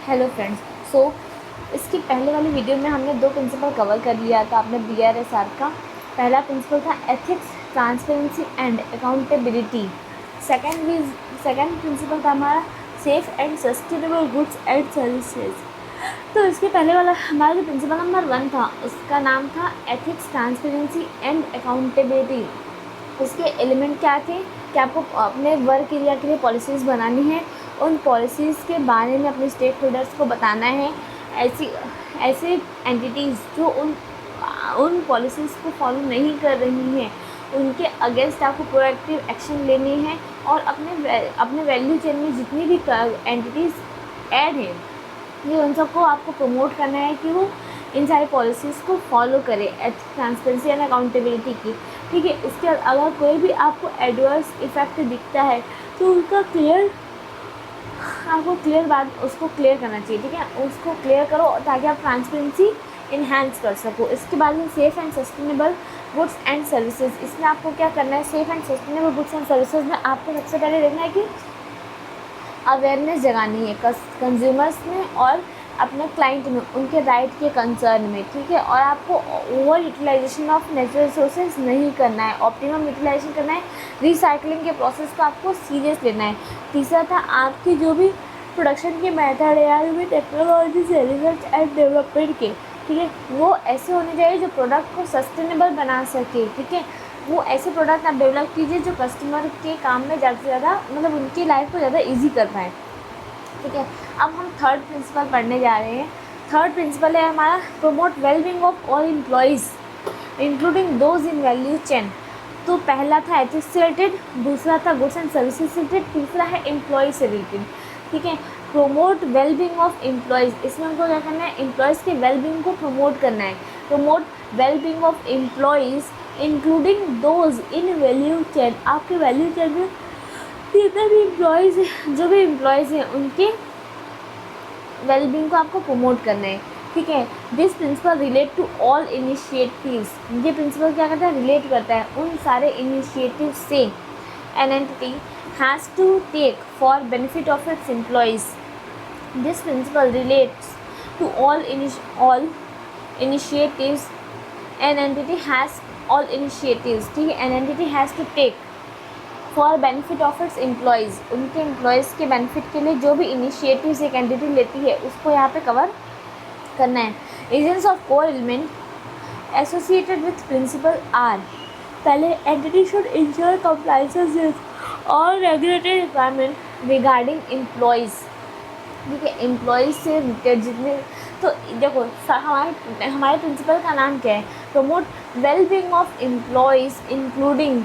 Hello friends. सो इसकी पहले वाली वीडियो में हमने दो प्रिंसिपल कवर कर लिया था आपने BRSR का। पहला प्रिंसिपल था ethics, transparency and accountability. Second principle था हमारा safe and sustainable goods and services. तो इसके पहले वाला हमारा जो प्रिंसिपल नंबर 1 था उसका नाम था एथिक्स, ट्रांसपेरेंसी एंड अकाउंटेबिलिटी। उसके एलिमेंट क्या थे कि आपको अपने वर्क एरिया के लिए पॉलिसीज़ बनानी है, उन पॉलिसीज़ के बारे में अपने स्टेक होल्डर्स को बताना है। ऐसे एंटिटीज़ जो उन पॉलिसीज़ को फॉलो नहीं कर रही हैं उनके अगेंस्ट आपको प्रोएक्टिव एक्शन लेने हैं, और अपने वैल्यू चेन में जितनी भी एंटिटीज़ ऐड हैं ये उन सबको आपको प्रमोट करना है कि वो इन सारी पॉलिसीज़ को फॉलो करें, ट्रांसपेरेंसी एंड अकाउंटेबिलिटी की। ठीक है, इसके अगर कोई भी आपको एडवर्स इफ़ेक्ट दिखता है तो आपको उसको क्लियर करना चाहिए। ठीक है, उसको क्लियर करो ताकि आप ट्रांसपेरेंसी इन्हांस कर सको। इसके बाद में safe and sustainable goods and services. इसमें आपको क्या करना है, safe and sustainable goods and services में आपको सबसे पहले देखना है कि अवेयरनेस जगानी है कंज्यूमर्स में और अपने क्लाइंट में, उनके राइट के कंसर्न में। ठीक है, और आपको over utilisation of natural resources नहीं करना है, ऑप्टिमम यूटिलाइजेशन करना है। रिसाइकलिंग के प्रोसेस को आपको सीरियस लेना है। तीसरा था आपकी जो भी प्रोडक्शन के मेथड है या जो भी टेक्नोलॉजी से रिसर्च एंड डेवलपमेंट के, ठीक है, वो ऐसे होने चाहिए जो प्रोडक्ट को सस्टेनेबल बना सके। ठीक है, वो ऐसे प्रोडक्ट आप डेवलप कीजिए जो कस्टमर के काम में ज़्यादा से ज़्यादा मतलब उनकी लाइफ को ज़्यादा ईजी कर पाएँ। ठीक है, अब हम थर्ड प्रिंसिपल पढ़ने जा रहे हैं। थर्ड प्रिंसिपल है हमारा promote wellbeing of all employees including those in value chain. तो पहला था एथिक्स से रिलेटेड, दूसरा था गुड्स एंड सर्विसेज से रिलेटेड, तीसरा है एम्प्लॉय से रिलेटेड। ठीक है, प्रोमोट वेलबींग ऑफ एम्प्लॉयज़, इसमें हमको क्या करना है, एम्प्लॉयज़ के वेलबींग को प्रमोट करना है। Promote wellbeing of employees including those in value chain. आपके वैल्यू चेन में जितने भी जो भी एम्प्लॉयज़ हैं उनके वेलबींग को आपको प्रमोट करना है। ठीक है, this principle relate to all initiatives. ये प्रिंसिपल क्या करता है, रिलेट करता है उन सारे इनिशिएटिव से an entity has to take for benefit of its employees. This principle relates to all initiatives an entity has all initiatives. ठीक है, an entity has to take for benefit of its employees, उनके employees के benefit के लिए जो भी initiatives एक entity लेती है उसको यहाँ पे कवर करना है। Reasons of core element associated with principle are, पहले entity should ensure compliances with all regulatory requirement regarding employees. ठीक है, एम्प्लॉयज़ से रिलेटेड जितने, तो देखो हमारे प्रिंसिपल का नाम क्या है, promote wellbeing of employees including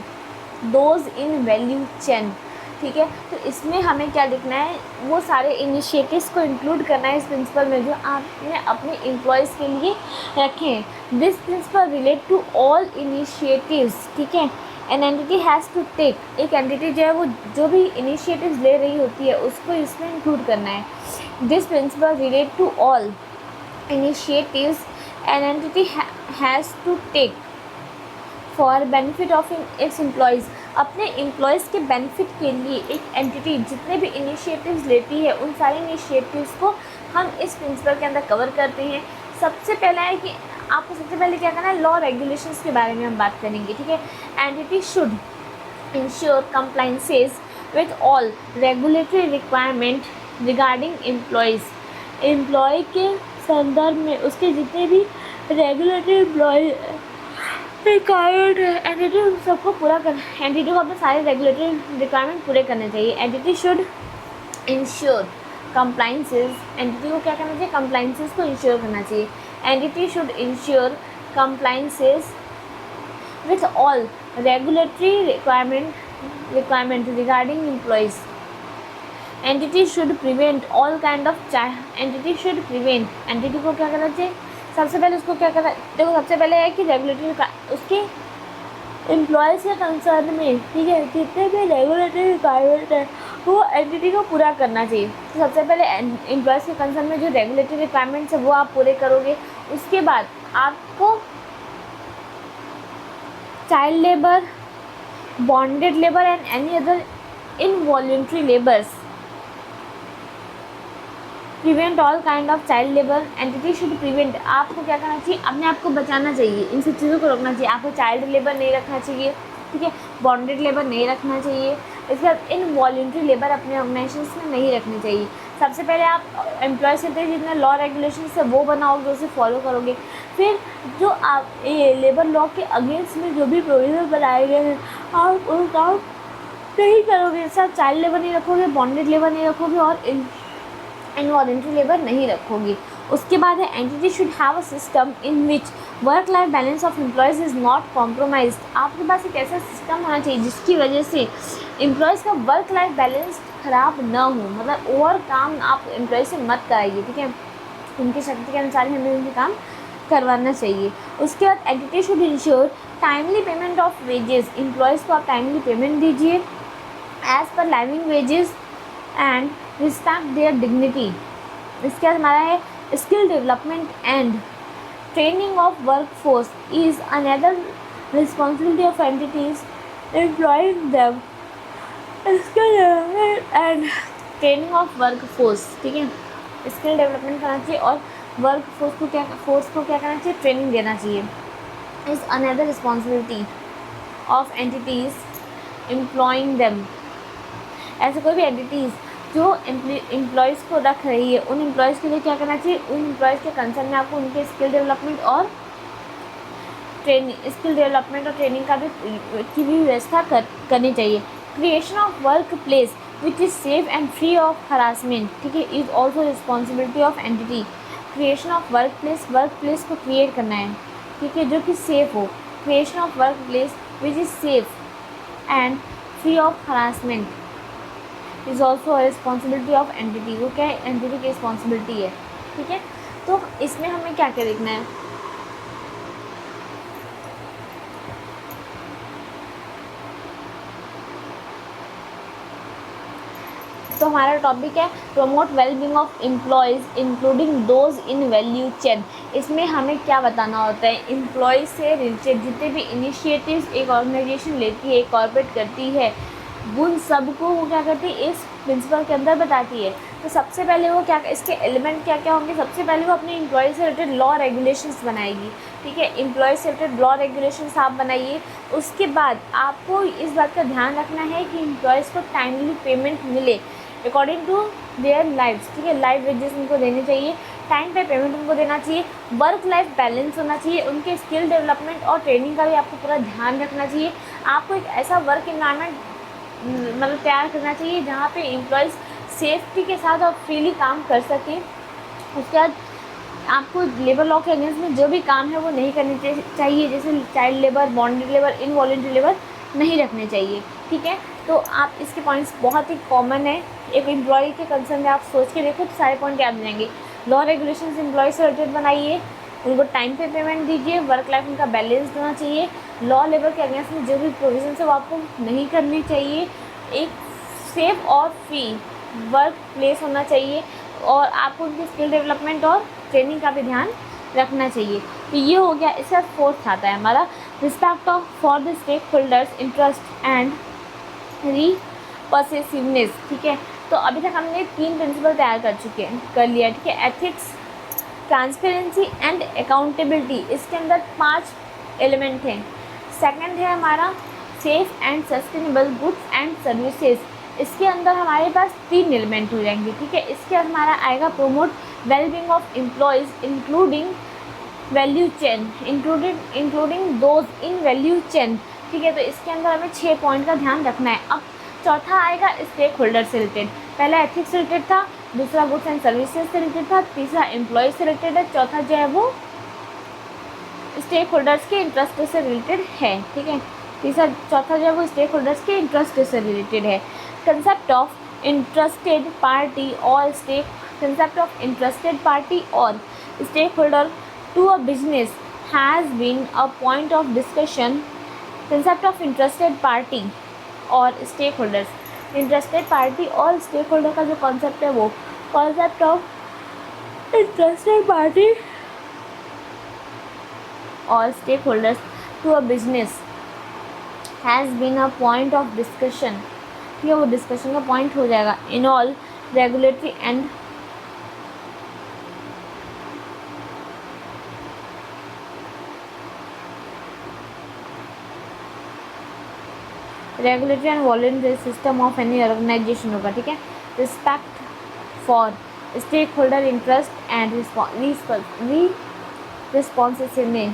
those in value chain. ठीक है, तो इसमें हमें क्या लिखना है, वो सारे इनिशिएटिव्स को इंक्लूड करना है इस प्रिंसिपल में जो आपने अपने एम्प्लॉयज़ के लिए रखे हैं। This principle relate to all initiatives. ठीक है, an entity has to take, एक एंटिटी जो है वो जो भी इनिशिएटिव्स ले रही होती है उसको इसमें इंक्लूड करना है। This principle relate to all initiatives an entity has to take for benefit of its employees, अपने एम्प्लॉयज़ के बेनिफिट के लिए एक एंटिटी जितने भी इनिशिएटिव्स लेती है उन सारे इनिशिएटिव्स को हम इस प्रिंसिपल के अंदर कवर करते हैं। सबसे पहला है कि आपको सबसे पहले क्या करना है, लॉ रेगुलेशंस के बारे में हम बात करेंगे। ठीक है, entity should ensure compliances with all regulatory requirement regarding employees, employ के संदर्भ में उसके जितने भी रेगुलेटरी रिक्वायरमेंट है एंटिटी सबको पूरा कर, एंटिटी को अपने सारे रेगुलेटरी रिक्वायरमेंट पूरे करने चाहिए। Entity should ensure compliances, entity को क्या करना चाहिए, कंप्लायंसेस को इंश्योर करना चाहिए। Entity should ensure compliances with all regulatory requirement regarding employees. Entity should prevent all kind of entity should prevent, entity को क्या करना चाहिए, सबसे पहले उसको क्या करना, देखो सबसे पहले है कि रेगुलेटरी उसके एम्प्लॉयज़ के कंसर्न में, ठीक है, जितने भी रेगुलेटरी रिक्वायरमेंट है वो एंटिटी को पूरा करना चाहिए। तो सबसे पहले एम्प्लॉयज़ के कंसर्न में जो रेगुलेटरी रिक्वायरमेंट्स है वो आप पूरे करोगे। उसके बाद आपको child labour, bonded labour and any other involuntary labours prevent all kind of child labour, entity should prevent, आपको क्या करना चाहिए, अपने आप को बचाना चाहिए, इन सब चीज़ों को रोकना चाहिए, आपको चाइल्ड लेबर नहीं रखना चाहिए, ठीक है, बॉन्डेड लेबर नहीं रखना चाहिए, इसके बाद इनवॉल्यूंटरी लेबर अपने ऑर्गेनाइजेशन में नहीं रखनी चाहिए। सबसे पहले आप एम्प्लॉय से जितने लॉ रेगुलेशन है वो बनाओगे, उसे फॉलो करोगे। फिर जो आप लेबर लॉ के अगेंस्ट में जो भी प्रोविजन बनाए गए हैं आप उन काम नहीं करोगे, जैसे आप चाइल्ड लेबर नहीं रखोगे, बॉन्डेड लेबर नहीं रखोगे और इनवॉलंटरी लेबर नहीं रखोगी। उसके बाद है entity should have a system in which work life balance of employees is not compromised. आपके पास एक ऐसा सिस्टम होना चाहिए जिसकी वजह से एम्प्लॉयज़ का वर्क लाइफ बैलेंस ख़राब ना हो, मतलब ओवर काम आप एम्प्लॉय से मत कराइए, ठीक है, उनकी शक्ति के अनुसार ही हमें उनके काम करवाना चाहिए। उसके बाद entity should ensure timely payment of wages, employees को आप टाइमली पेमेंट दीजिए as per living wages and respect their dignity. इसके बाद हमारा है skill development and training of work force is another responsibility of entities employing them, skill development and training of work force, ठीक है, skill development करना चाहिए और work force को क्या करना चाहिए, ट्रेनिंग देना चाहिए। Is another responsibility of entities employing them, ऐसे कोई भी एंटिटीज़ जो एम्प्लॉयज़ को रख रही है उन एम्प्लॉयज़ के लिए क्या करना चाहिए, उन एम्प्लॉयज़ के कंसर्न में आपको उनके स्किल डेवलपमेंट और ट्रेनिंग का भी की भी व्यवस्था करनी चाहिए। Creation of work place which is safe and free of harassment, ठीक है, is also responsibility of entity. Creation of work place को क्रिएट करना है, ठीक है, जो कि सेफ हो। Creation of work place which is safe and free of harassment is also responsibility of entity. वो क्या है, एंटिटी की रिस्पॉन्सिबिलिटी है, ठीक है। तो इसमें हमें क्या क्या देखना है, तो हमारा टॉपिक है promote wellbeing of employees including those in value chain. इसमें हमें क्या बताना होता है, एम्प्लॉयज़ से रिलेटेड जितने भी इनिशिएटिव्स एक ऑर्गेनाइजेशन लेती है, कॉर्पोरेट करती है, उन सबको वो क्या करती है, इस प्रिंसिपल के अंदर बताती है। तो सबसे पहले वो क्या, इसके एलिमेंट क्या क्या होंगे, सबसे पहले वो अपने एम्प्लॉय से रिलेटेड लॉ रेगुलेशंस बनाएगी, ठीक है, एम्प्लॉय से रिलेटेड लॉ रेगुलेशंस आप बनाइए। उसके बाद आपको इस बात का ध्यान रखना है कि एम्प्लॉयज़ को टाइमली पेमेंट मिले अकॉर्डिंग टू देयर लाइफ्स, ठीक है, लाइफ वेजेस उनको देने चाहिए, टाइम पे पेमेंट उनको देना चाहिए, वर्क लाइफ बैलेंस होना चाहिए, उनके स्किल डेवलपमेंट और ट्रेनिंग का भी आपको पूरा ध्यान रखना चाहिए। आपको एक ऐसा वर्क इन्वायरमेंट मतलब तैयार करना चाहिए जहाँ पे एम्प्लॉयज़ सेफ्टी के साथ और फ्रीली काम कर सकें। उसके बाद आपको लेबर लॉ के अगेंस्ट में जो भी काम है वो नहीं करने चाहिए, जैसे child labour, bonded labour, involuntary labour नहीं रखने चाहिए, ठीक है। तो आप इसके पॉइंट्स बहुत ही कॉमन है, एक एम्प्लॉय के कंसर्न में आप सोच के देखो तो सारे पॉइंट याद जाएंगे। लॉ रेगुलेशंस एम्प्लॉय से रिलेटेड बनाइए, उनको टाइम पे पेमेंट दीजिए, वर्क लाइफ उनका बैलेंस होना चाहिए, लॉ लेबर के अगेंस्ट में जो भी प्रोविजन है वो आपको नहीं करनी चाहिए, एक सेफ और फ्री वर्क प्लेस होना चाहिए और आपको उनकी स्किल डेवलपमेंट और ट्रेनिंग का भी ध्यान रखना चाहिए। तो ये हो गया। इसका फोर्थ आता है हमारा respect of for the stakeholders interest and responsiveness, ठीक है। तो अभी तक हमने 3 प्रिंसिपल तैयार कर लिया, ठीक है, एथिक्स, ट्रांसपेरेंसी एंड अकाउंटेबिलिटी, इसके अंदर 5 एलिमेंट हैं। सेकंड है हमारा safe and sustainable goods and services, इसके अंदर हमारे पास 3 एलिमेंट हो जाएंगे, ठीक है। इसके बाद हमारा आएगा promote wellbeing of employees including value chain, including those in value chain, ठीक है। तो इसके अंदर हमें 6 पॉइंट का ध्यान रखना है। अब चौथा आएगा स्टेक होल्डर से रिलेटेड, पहला एथिक्स से रिलेटेड था, दूसरा गुड्स एंड सर्विसेज से रिलेटेड था, तीसरा एम्प्लॉय से रिलेटेड है, चौथा जो है वो स्टेक होल्डर्स के इंटरेस्ट से रिलेटेड है, ठीक है। चौथा जो है वो स्टेक होल्डर्स के इंटरेस्ट से रिलेटेड है। कंसेप्ट ऑफ इंटरेस्टेड पार्टी और stakeholder to a business has been a point of discussion. Concept of interested party और स्टेक होल्डर्स, इंटरेस्टेड पार्टी और स्टेक होल्डर का जो कॉन्सेप्ट है वो कॉन्सेप्ट ऑफ इंटरेस्टेड पार्टी और stakeholders to a business has been a point of discussion, ठीक है, वो डिस्कशन का पॉइंट हो जाएगा in all regulatory and regulatory and voluntary system of any organisation होगा, ठीक है। Respect for stakeholder interest and responsiveness,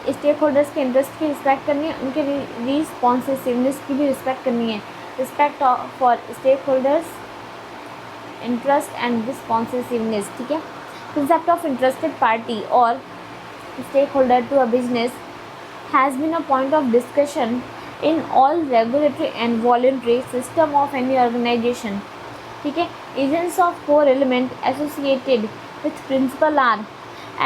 stakeholders के इंटरेस्ट की रिस्पेक्ट करनी है, उनके रिस्पॉन्सिवनेस की भी रिस्पेक्ट करनी है। Respect for stakeholders interest and responsiveness, ठीक है। कंसेप्ट ऑफ इंटरेस्टेड पार्टी और stakeholder to a business has been a point of discussion in all regulatory and voluntary system of any organization, ठीक है। Agents of core element associated with principle are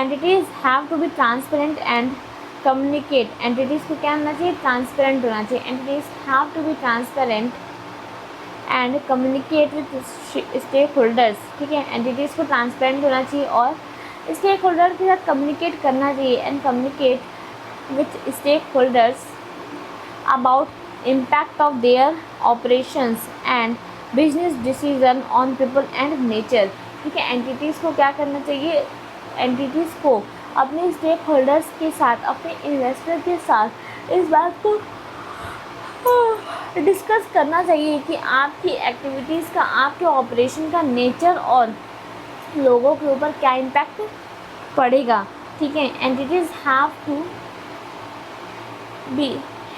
entities have to be transparent and communicate, entities को क्या होना चाहिए, transparent होना चाहिए, entities have to be transparent and communicate with stakeholders, ठीक है। entities को ट्रांसपेरेंट होना चाहिए और स्टेक होल्डर के साथ कम्युनिकेट करना चाहिए and communicate with stakeholders about impact of their operations and business decision on people and nature, ठीक है। एंटिटीज़ को क्या करना चाहिए, एंटिटीज़ को अपने स्टेक होल्डर्स के साथ, अपने इन्वेस्टर के साथ इस बात को डिस्कस करना चाहिए कि आपकी एक्टिविटीज़ का, आपके ऑपरेशन का नेचर और लोगों के ऊपर क्या इम्पैक्ट पड़ेगा, ठीक है। Entities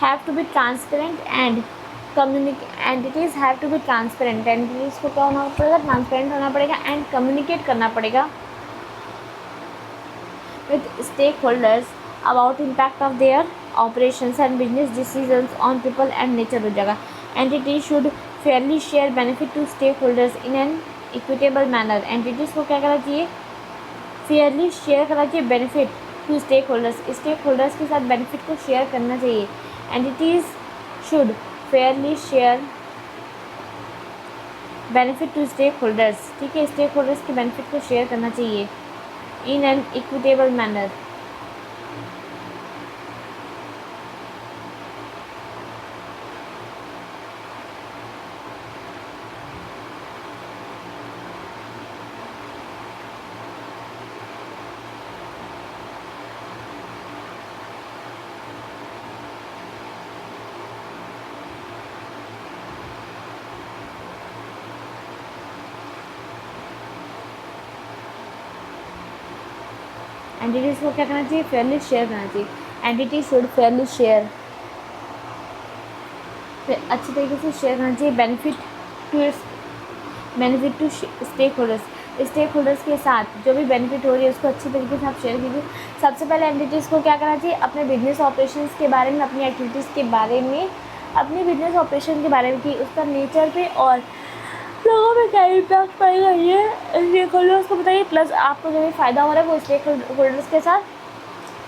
have to be transparent and communicate, entities have to be transparent, entities को क्या होना पड़ेगा, ट्रांसपेरेंट होना पड़ेगा एंड कम्युनिकेट करना पड़ेगा with stakeholders about impact of their operations and business decisions on people and nature हो जाएगा। entities should fairly share benefit to stakeholders in an equitable manner, entities को क्या करना चाहिए, fairly share करना चाहिए benefit to stakeholders, stakeholders के साथ benefit को share करना चाहिए। entities should fairly share benefit to stakeholders, ठीक है। stakeholders के benefit को share करना चाहिए in an equitable manner, entities को क्या करना चाहिए, फेयरली शेयर करना चाहिए। एंटिटी शुड फेयरली शेयर, अच्छी तरीके से शेयर करना चाहिए बेनिफिट टू स्टेक होल्डर्स के साथ जो भी बेनिफिट हो रही है उसको अच्छी तरीके से आप शेयर कीजिए। सबसे पहले एंटिटीज़ को क्या करना चाहिए, अपने बिजनेस ऑपरेशंस के बारे में, अपनी एक्टिविटीज़ के बारे में, अपनी बिजनेस ऑपरेशन के बारे में कि उसका नेचर पे और लोगों में क्या इम्पैक्ट पड़ेगा ये स्टेक होल्डर्स को बताइए, प्लस आपको जो भी फ़ायदा हो रहा है वो स्टेक होल्डर्स के साथ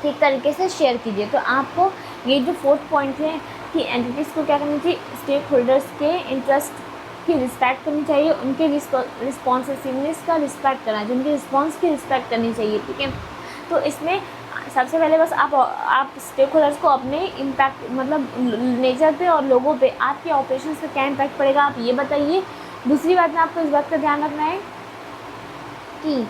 ठीक तरीके से शेयर कीजिए। तो आपको ये जो 4th पॉइंट है कि एंटिटीज़ को क्या करना चाहिए, स्टेक होल्डर्स के इंटरेस्ट की रिस्पेक्ट करनी चाहिए, उनके रिस्पॉन्सिवनेस का रिस्पेक्ट करना चाहिए, उनके रिस्पॉन्स की रिस्पेक्ट करनी चाहिए, ठीक है। तो इसमें सबसे पहले बस आप स्टेक होल्डर्स को अपने इम्पैक्ट मतलब नेचर पे और लोगों पे आपके ऑपरेशन पे क्या इम्पैक्ट पड़ेगा आप ये बताइए। दूसरी बात में आपको इस बात का ध्यान रखना है कि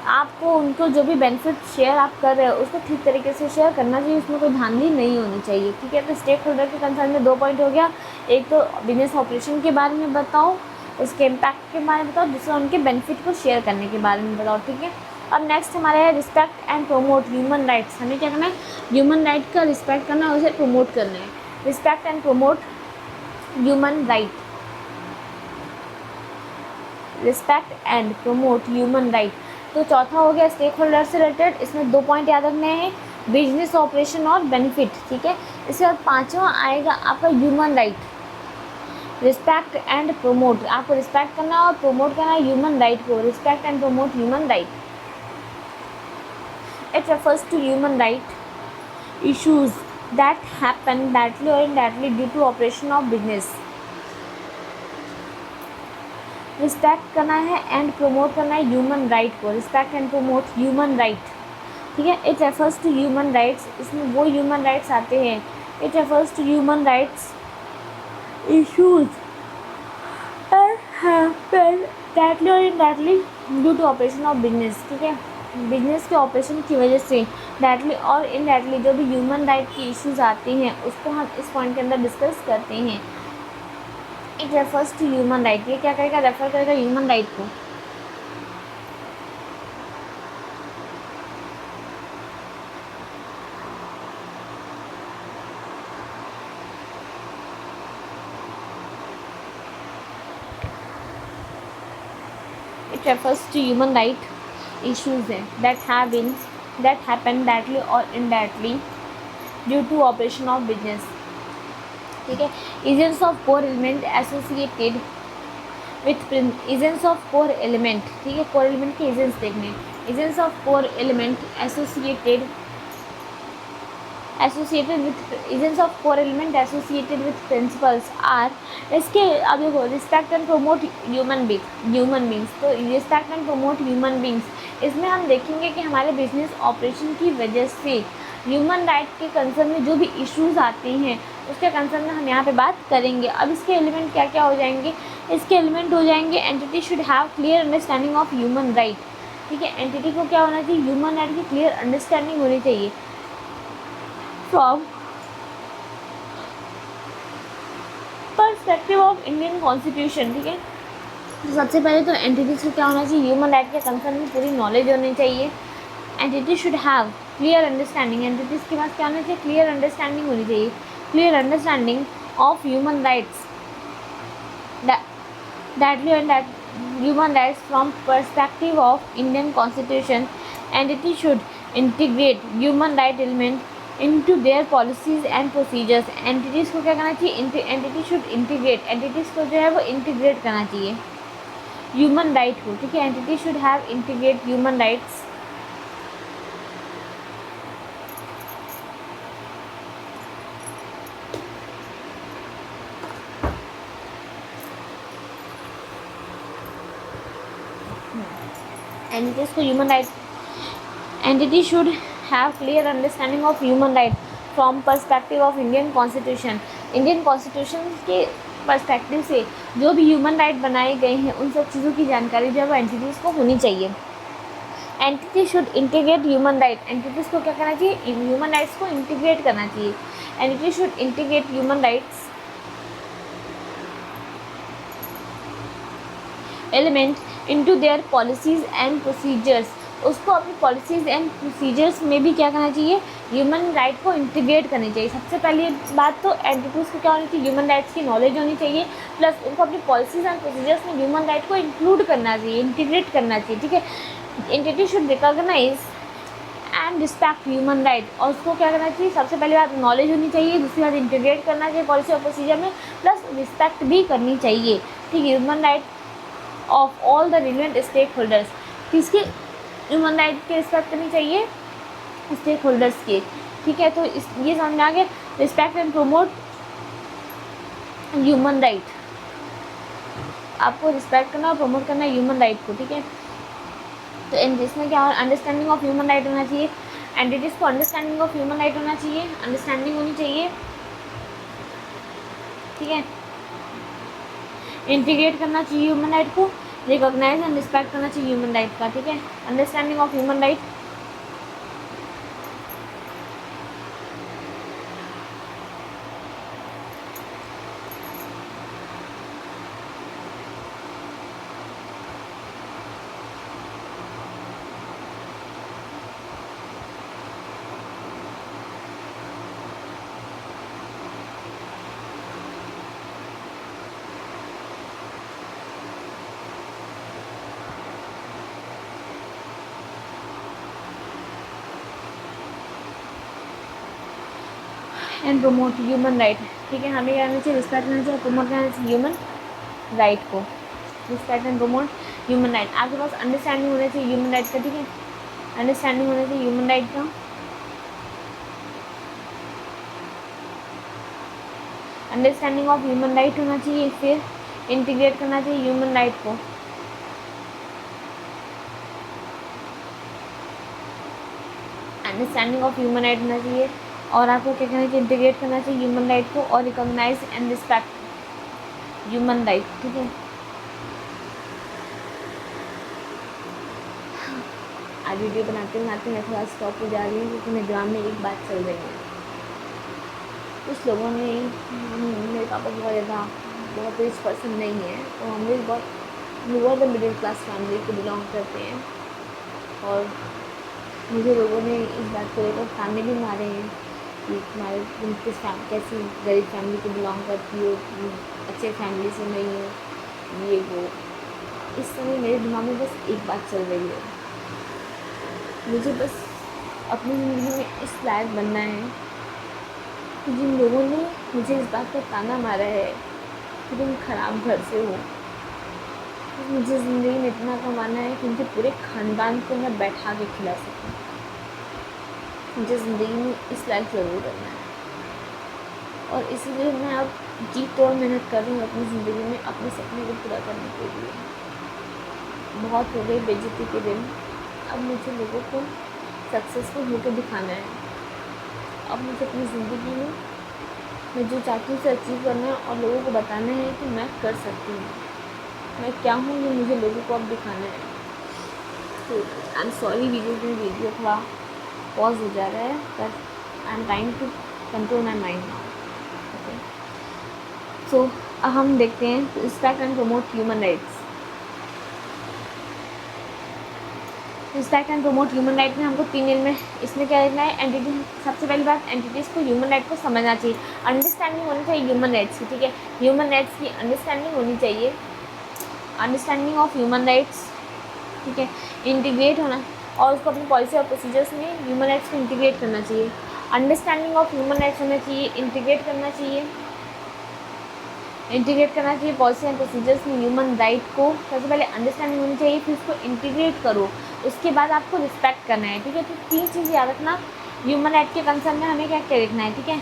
आपको उनको जो भी बेनिफिट शेयर आप कर रहे हो उसको ठीक तरीके से शेयर करना चाहिए, उसमें कोई धांधली नहीं होनी चाहिए, ठीक है। तो स्टेक होल्डर के कंसर्न में 2 पॉइंट हो गया, एक तो बिजनेस ऑपरेशन के बारे में बताओ, उसके इम्पैक्ट के बारे में बताओ, दूसरा उनके बेनिफिट को शेयर करने के बारे में बताओ, ठीक है। अब नेक्स्ट हमारा है respect and promote human rights. हमें क्या करना है, ह्यूमन राइट का रिस्पेक्ट करना है, उसे प्रमोट करना है। Respect and promote human right, respect and promote human right. तो चौथा हो गया स्टेक होल्डर से रिलेटेड, इसमें 2 पॉइंट याद रखने हैं, बिजनेस ऑपरेशन और बेनिफिट, ठीक है। इसके बाद 5वां आएगा आपका human right, respect and promote, आपको रिस्पेक्ट करना और प्रमोट करना है ह्यूमन राइट को, respect and promote human right. It refers to human right issues that happen directly और indirectly due to operation of business. Respect करना है एंड प्रमोट करना है ह्यूमन राइट को, respect and promote human right, ठीक है। It refers to human rights, इसमें वो ह्यूमन राइट्स आते हैं, it refers to human rights issues directly और indirectly due to operation of business, ठीक है। बिजनेस के ऑपरेशन की वजह से डायरेक्टली और इनडायरेक्टली जो भी ह्यूमन राइट की इश्यूज आते हैं उसको हम इस पॉइंट के अंदर डिस्कस करते हैं। It refers to human right, ये क्या करेगा, रेफर करेगा ह्यूमन राइट को। It refers to human right issues that happen directly or indirectly due to operation of business। ठीक है, agents of core element associated with agents of core element, ठीक है, core element के agents देखने, agents of core element associated with agents of core element associated with principles are, इसके अब देखो, respect and promote human beings, तो respect and promote human beings, इसमें हम देखेंगे कि हमारे बिजनेस ऑपरेशन की वजह से ह्यूमन राइट के कंसर्न में जो भी इश्यूज आते हैं उसके कंसर्न में हम यहाँ पे बात करेंगे। अब इसके एलिमेंट क्या क्या हो जाएंगे, इसके एलिमेंट हो जाएंगे entity should have clear understanding of human right, ठीक है, एंटिटी को क्या होना चाहिए, ह्यूमन राइट की क्लियर अंडरस्टैंडिंग होनी चाहिए from perspective of Indian constitution, ठीक है। तो सबसे पहले तो एंटिटीज को क्या होना चाहिए, ह्यूमन राइट के कंसर्न में पूरी नॉलेज होनी चाहिए। Entity should have clear understanding, entities के पास क्या होना चाहिए, क्लियर अंडरस्टैंडिंग होनी चाहिए, clear understanding of human rights, human rights from perspective of Indian Constitution। Entity should integrate human right element into their policies and procedures। entities को क्या करना चाहिए, entity should integrate, entities को जो है वो integrate करना चाहिए human right को, ठीक है, entity should have integrate human rights entities को human right, entity should have clear understanding of human right from perspective of Indian Constitution। Indian constitution के पर्सपेक्टिव से जो भी ह्यूमन राइट बनाए गए हैं उन सब चीज़ों की जानकारी जो है वो एंटिटीज़ को होनी चाहिए। Entity should integrate human right, entities को क्या करना चाहिए, ह्यूमन राइट्स को इंटीग्रेट करना चाहिए। Entity should integrate human rights element into their policies and procedures, उसको अपनी पॉलिसीज़ एंड प्रोसीजर्स में भी क्या करना चाहिए, ह्यूमन राइट को इंटीग्रेट करनी चाहिए। सबसे पहली बात तो एंटिटीज़ को क्या होनी चाहिए, ह्यूमन राइट्स की नॉलेज होनी चाहिए, प्लस उनको अपनी पॉलिसीज़ एंड प्रोसीजर्स में ह्यूमन राइट को इंक्लूड करना चाहिए, इंटीग्रेट करना चाहिए, ठीक है। Entity should recognise and respect human right, और उसको क्या करना चाहिए, सबसे पहली बात नॉलेज होनी चाहिए, दूसरी बात इंटीग्रेट करना चाहिए पॉलिसी और प्रोसीजर में, प्लस रिस्पेक्ट भी करनी चाहिए, ठीक है, human right of all the relevant stakeholders, किसके, ह्यूमन राइट की रिस्पेक्ट करनी चाहिए स्टेक होल्डर्स के, ठीक है। तो ये समझ में आ गया, respect and promote human right, आपको रिस्पेक्ट करना और प्रमोट करना है ह्यूमन राइट को, ठीक है। तो इसमें क्या हो, अंडरस्टैंडिंग ऑफ ह्यूमन राइट होना चाहिए, एंटिटीज़ को अंडरस्टैंडिंग ऑफ ह्यूमन राइट होना चाहिए, अंडरस्टैंडिंग होनी चाहिए, ठीक है, इंटीग्रेट करना चाहिए ह्यूमन राइट को, रिकॉग्नाइज एंड रिस्पेक्ट करना चाहिए ह्यूमन राइट का, ठीक है, understanding of human right, and promote human right, ठीक है, हमें क्या करना चाहिए, रिस्पेक्ट करना चाहिए, प्रमोट करना चाहिए ह्यूमन राइट को, respect and promote human right. आपके पास अंडरस्टैंडिंग होना चाहिए ह्यूमन राइट का, ठीक है, अंडरस्टैंडिंग होना चाहिए ह्यूमन राइट का, अंडरस्टैंडिंग ऑफ ह्यूमन राइट होना चाहिए, फिर इंटीग्रेट करना चाहिए ह्यूमन राइट को, अंडरस्टैंडिंग ऑफ ह्यूमन राइट होना चाहिए, और आपको क्या करना चाहिए, इंटीग्रेट करना चाहिए ह्यूमन राइट को, और recognise and respect human right, ठीक है। आज वीडियो बनाते बनाते मैं थोड़ा स्टॉप हो जा रही हूँ क्योंकि मेरे दिमाग में एक बात चल रही है। कुछ लोगों ने, मेरे पापा बहुत रिच पर्सन नहीं है, तो हम लोग बहुत lower the middle class family को बिलोंग करते हैं, और मुझे लोगों ने इस बात को लेकर ताने भी मारे हैं कि तुम कैसी गरीब फैमिली को बिलोंग करती हो, अच्छे फैमिली से नहीं हो, ये वो। इस समय मेरे दिमाग में बस एक बात चल रही है, मुझे बस अपनी ज़िंदगी में इस लायक बनना है कि जिन लोगों ने मुझे इस बात का ताना मारा है कि तुम खराब घर से हो, तो मुझे ज़िंदगी में इतना कमाना है कि उनके पूरे ख़ानदान को मैं बैठा के खिला सकूँ। मुझे ज़िंदगी में इस लायक ज़रूर करना है, और इसीलिए मैं अब जी तोड़ मेहनत कर रही हूँ अपनी ज़िंदगी में अपने सपने को पूरा करने के लिए। बहुत हो गई बेइज्जती के दिन, अब मुझे लोगों को सक्सेसफुल होकर दिखाना है। अब मुझे अपनी ज़िंदगी में मैं जो चाहती हूँ उसे अचीव करना है और लोगों को बताना है कि मैं कर सकती हूँ, मैं क्या हूँ, ये मुझे लोगों को अब दिखाना है। तो आई एम सॉरी, वीडियो थोड़ा पॉज हो जा रहा है, but I am trying to control my mind now. Okay, so अब हम देखते हैं respect and promote human rights. Respect and promote human right में हमको 3 एलिमेंट, इसमें क्या लिखना है, एंटिटी। सबसे पहली बात, एंटिटीज़ को ह्यूमन राइट को समझना चाहिए, अंडरस्टैंडिंग होनी चाहिए ह्यूमन राइट्स की, ठीक है। ह्यूमन राइट्स की अंडरस्टैंडिंग होनी चाहिए, अंडरस्टैंडिंग ऑफ ह्यूमन राइट्स, ठीक है। इंटीग्रेट होना, और उसको अपनी पॉलिसी और प्रोसीजर्स में ह्यूमन राइट्स को इंटीग्रेट करना चाहिए। अंडरस्टैंडिंग ऑफ ह्यूमन राइट्स होना चाहिए, इंटीग्रेट करना चाहिए, पॉलिसी एंड प्रोसीजर्स में ह्यूमन राइट को सबसे पहले अंडरस्टैंडिंग होनी चाहिए, फिर उसको इंटीग्रेट करो, उसके बाद आपको रिस्पेक्ट करना है, ठीक है। तो 3 चीज़ याद रखना ह्यूमन राइट के कंसर्न में हमें क्या क्या लिखना है, ठीक है।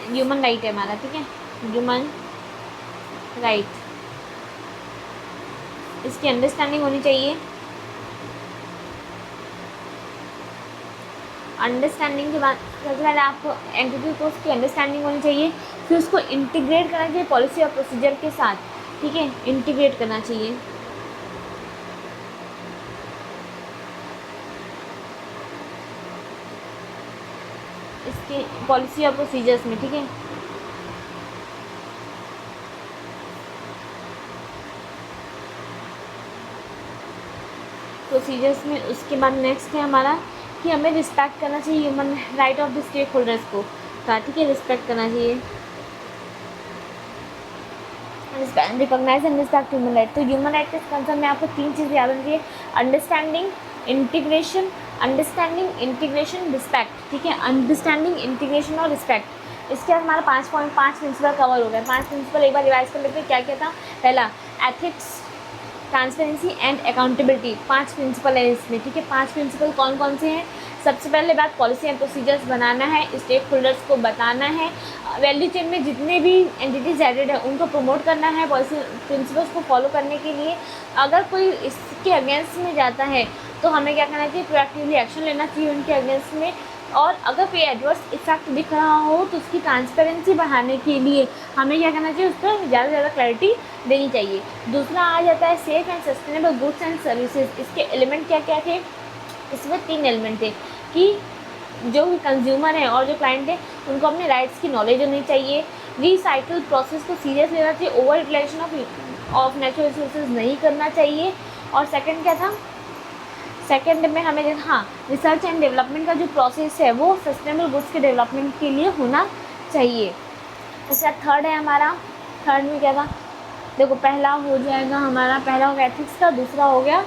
ह्यूमन राइट है हमारा, ठीक है, ह्यूमन राइट, इसकी अंडरस्टैंडिंग होनी चाहिए। अंडरस्टैंडिंग के बाद सबसे पहले आपको एंटिटी को उसकी अंडरस्टैंडिंग होनी चाहिए, फिर उसको इंटीग्रेट करना चाहिए पॉलिसी और प्रोसीजर के साथ, ठीक है, इंटीग्रेट करना चाहिए। इसके पॉलिसी और प्रोसीजर्स में, ठीक है। प्रोसीजर्स में उसके बाद नेक्स्ट है हमारा कि हमें रिस्पेक्ट करना चाहिए human right of the stakeholders को, ठीक है, रिस्पेक्ट करना चाहिए, recognise and respect human right. तो ह्यूमन राइट के कंसर्न में आपको 3 चीज़ें याद रखनी है, अंडरस्टैंडिंग, इंटीग्रेशन, रिस्पेक्ट, ठीक है, अंडरस्टैंडिंग, इंटीग्रेशन और रिस्पेक्ट। इसके बाद हमारा 5 प्रिंसिपल कवर हो गए। 5 प्रिंसिपल एक बार रिवाइज कर लेते हैं, क्या क्या था। पहला, ethics, transparency and accountability, 5 principle है इसमें, ठीक है। 5 प्रिंसिपल कौन कौन से हैं। सबसे पहले बात, पॉलिसी एंड प्रोसीजर्स बनाना है, स्टेक होल्डर्स को बताना है, वैल्यू चेन में जितने भी एंटिटीज एडेड है उनको प्रमोट करना है पॉलिसी प्रिंसिपल्स को फॉलो करने के लिए। अगर कोई इसके अगेंस्ट में जाता है तो हमें क्या करना चाहिए, प्रोएक्टिवली एक्शन लेना चाहिए उनके अगेंस्ट में, और अगर कोई एडवर्स इफेक्ट दिख रहा हो तो उसकी ट्रांसपेरेंसी बढ़ाने के लिए हमें क्या करना चाहिए, उस पर ज़्यादा से ज़्यादा क्लैरिटी देनी चाहिए। दूसरा आ जाता है safe and sustainable goods and services. इसके एलिमेंट क्या क्या थे, इसमें 3 एलिमेंट थे कि जो भी कंज्यूमर हैं और जो क्लाइंट हैं उनको अपने राइट्स की नॉलेज होनी चाहिए, रिसाइकिल प्रोसेस को सीरियस लेना चाहिए, over utilisation of natural resources नहीं करना चाहिए, और सेकंड क्या था, सेकंड में हमें रिसर्च एंड डेवलपमेंट का जो प्रोसेस है वो सस्टेनेबल गुड्स के डेवलपमेंट के लिए होना चाहिए। इसका थर्ड है हमारा, थर्ड में क्या था, देखो पहला हो जाएगा हमारा, पहला हो गया एथिक्स का, दूसरा हो गया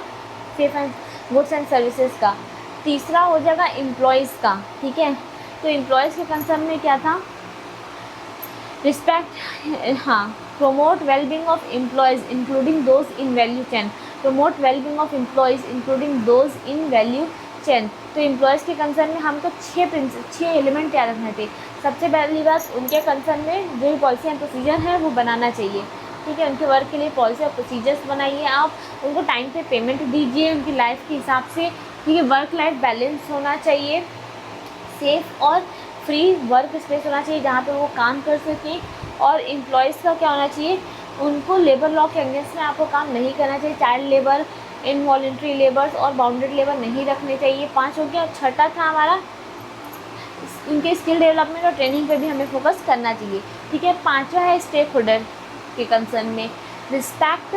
safe and goods and services का, तीसरा हो जाएगा एम्प्लॉयज़ का, ठीक है। तो एम्प्लॉयज़ के कंसर्न में क्या था, respect, promote wellbeing of employees including those in value chain, promote wellbeing of employees including those in value chain. तो एम्प्लॉयज़ के कंसर्न में हमको 6 एलिमेंट याद रखने थे। सबसे पहली बात, उनके कंसर्न में जो पॉलिसी एंड प्रोसीजर है वो बनाना चाहिए, ठीक है। उनके वर्क के लिए पॉलिसी और प्रोसीजर्स बनाइए, आप उनको टाइम पे पेमेंट दीजिए उनकी लाइफ के हिसाब से, ठीक है। वर्क लाइफ बैलेंस होना चाहिए, सेफ और फ्री वर्क स्पेस होना चाहिए जहाँ पे वो काम कर सकें, और एम्प्लॉयज़ का क्या होना चाहिए, उनको लेबर लॉ के अगेंस्ट में आपको काम नहीं करना चाहिए, चाइल्ड लेबर, इनवॉलेंट्री लेबर्स और बाउंडेड लेबर नहीं रखने चाहिए। 5 हो गया। छठा था हमारा इनके स्किल डेवलपमेंट और ट्रेनिंग पे भी हमें फोकस करना चाहिए। ठीक है। 5वां है स्टेक होल्डर के कंसर्न में respect